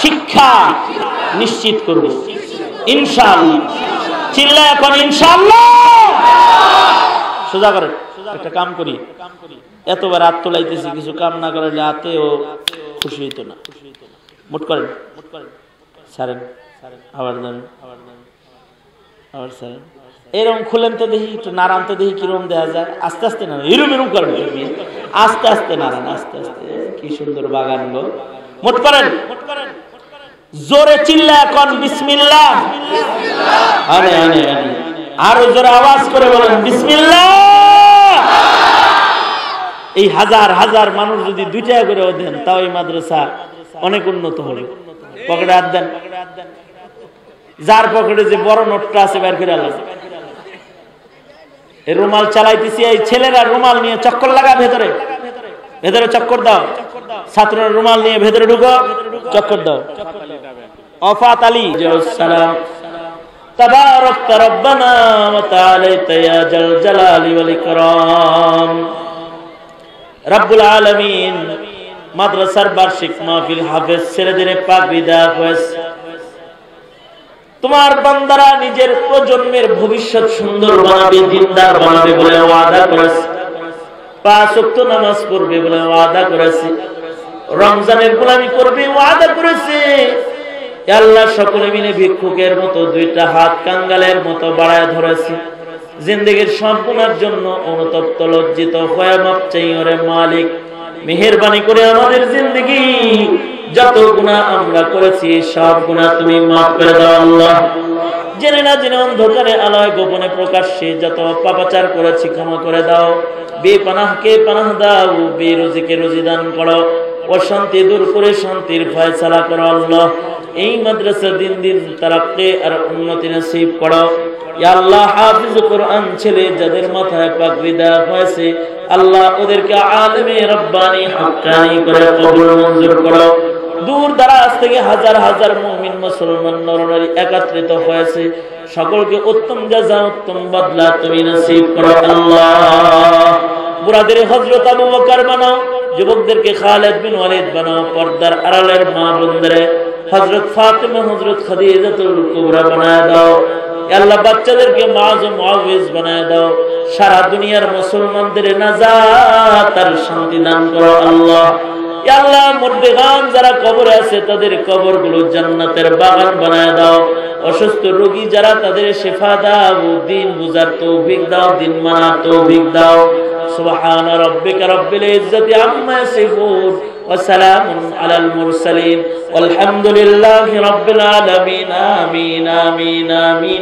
শিক্ষা নিশ্চিত করব ইনশাআল্লাহ। চিল্লায় এখন ইনশাআল্লাহ। সোজা করেন। একটা কাম করি, এতবার হাত তোলাইতেছি, কিছু কাম না করলে হাতেও খুশি হইতো না। মুট করেন, ছাড়েন, আবার দেন, আবার ছাড়েন। এরকম খুলেন তো দেখি, একটু নাড়ান তো দেখি কিরকম দেওয়া যায়। আস্তে আস্তে না, এরম এরম করেন, আস্তে আস্তে নাড়ান, আস্তে আস্তে। কি সুন্দর বাগান গো। মুট করেন, জোরে চিল্লা এখন বিসমিল্লাহ। আরে আরে আরে, আরো জোরে আওয়াজ করে বলেন বিসমিল্লাহ। এই হাজার হাজার মানুষ যদি 2 টাকা করে দেন, তাও এই মাদ্রাসা অনেক উন্নত হবে। পকেটে হাত দেন, যার পকেটে যে বড় নোটটা আছে বের করে আলাদা। এই রুমাল চালাইতেছি, এই ছেলেরা রুমাল নিয়ে চক্কর লাগা, ভেতরে ভেতরে চক্কর দাও। ছাত্ররা রুমাল নিয়ে ভেতরে ঢুকো, চক্কর দাও। অফাত আলী সালাম, তাবারাকতা রব্বানা ওয়া তাআলাতা ইয়া জাল জালালি ওয়াল ইকরাম। রব্বুল আলামিন মাদ্রাসার বার্ষিক মাহফিল হাফেজ ছেলেদের পাগড়ি দেওয়া হয়েছে। তোমার বান্দারা নিজের প্রজন্মের ভবিষ্যৎ সুন্দর বানাবে, দিনদার বানাবে বলে ওয়াদা করেছে। 5 ওয়াক্ত নামাজ পড়বে বলে ওয়াদা করেছে। রমজানের গোলামি করবে ওয়াদা করেছে। আল্লাহ সকলে মিলে ভিক্ষুকের মতো 2টা হাত কাঙ্গালের মতো বাড়ায় ধরেছে। জিন্দেগীর সব গুনার জন্য অনুতপ্ত লজ্জিত হয়ে মাপ চাই ওরে মালিক। মেহেরবানি করে আমাদের জিন্দেগি যত গুনাহ আমরা করেছি সব গুনাহ তুমি মাফ করে দাও আল্লাহ। জেনে না জেনে অন্ধকারে আলোয় গোপনে প্রকাশ্যে যত পাপাচার করেছি ক্ষমা করে দাও। বেপানাহকে পানাহ দাও, বেরোজিকে রুজি দান করো, অশান্তি দূর করে শান্তির ফয়সালা করো আল্লাহ। এই মাদ্রাসা দিন দিন তারাক্কি আর উন্নতি নসিব করো ইয়া আল্লাহ। হাফিজ কোরআন ছেলে যাদের মাথায় পাগড়ি দেওয়া হয়েছে আল্লাহ, ওদেরকে আলেমে রব্বানি হাক্কানি করে কবুল মঞ্জুর করো। দূর দারাজ থেকে হাজার হাজার মুমিন মুসলমান নরনারী একত্রিত হয়েছে, সকলকে উত্তম জাযা উত্তম বদলা তুমি নসিব করো আল্লাহ। বুড়াদের হযরত আবু বকর বানাও, যুবকদেরকে খালিদ বিন ওয়ালিদ বানাও, পর্দার আড়ালের মা বোনদের হযরত ফাতিমা হযরত খাদিজাতুল কুবরা বানায় দাও আল্লাহ। বাচ্চাদেরকে মুআযম মুআওয়িজ বানায় দাও। সারা দুনিয়ার মুসলমানদের নাজাত আর শান্তি দান করো আল্লাহ। ইয়া আল্লাহ, মুরদেগান যারা কবরে আছে তাদের কবরগুলো জান্নাতের বাগান বানায় দাও। অসুস্থ রোগী যারা তাদের শিফা দাও, দিন বুঝার তৌফিক দাও, দিন মানার তৌফিক দাও। সুবহান রাব্বিকা রাব্বিল ইজ্জাতি আম্মা ইয়াসিফুন ওয়া সালামুন আলাল মুরসালিন ওয়ালহামদুলিল্লাহি রাব্বিল আলামিন আমিন আমিন আমিন।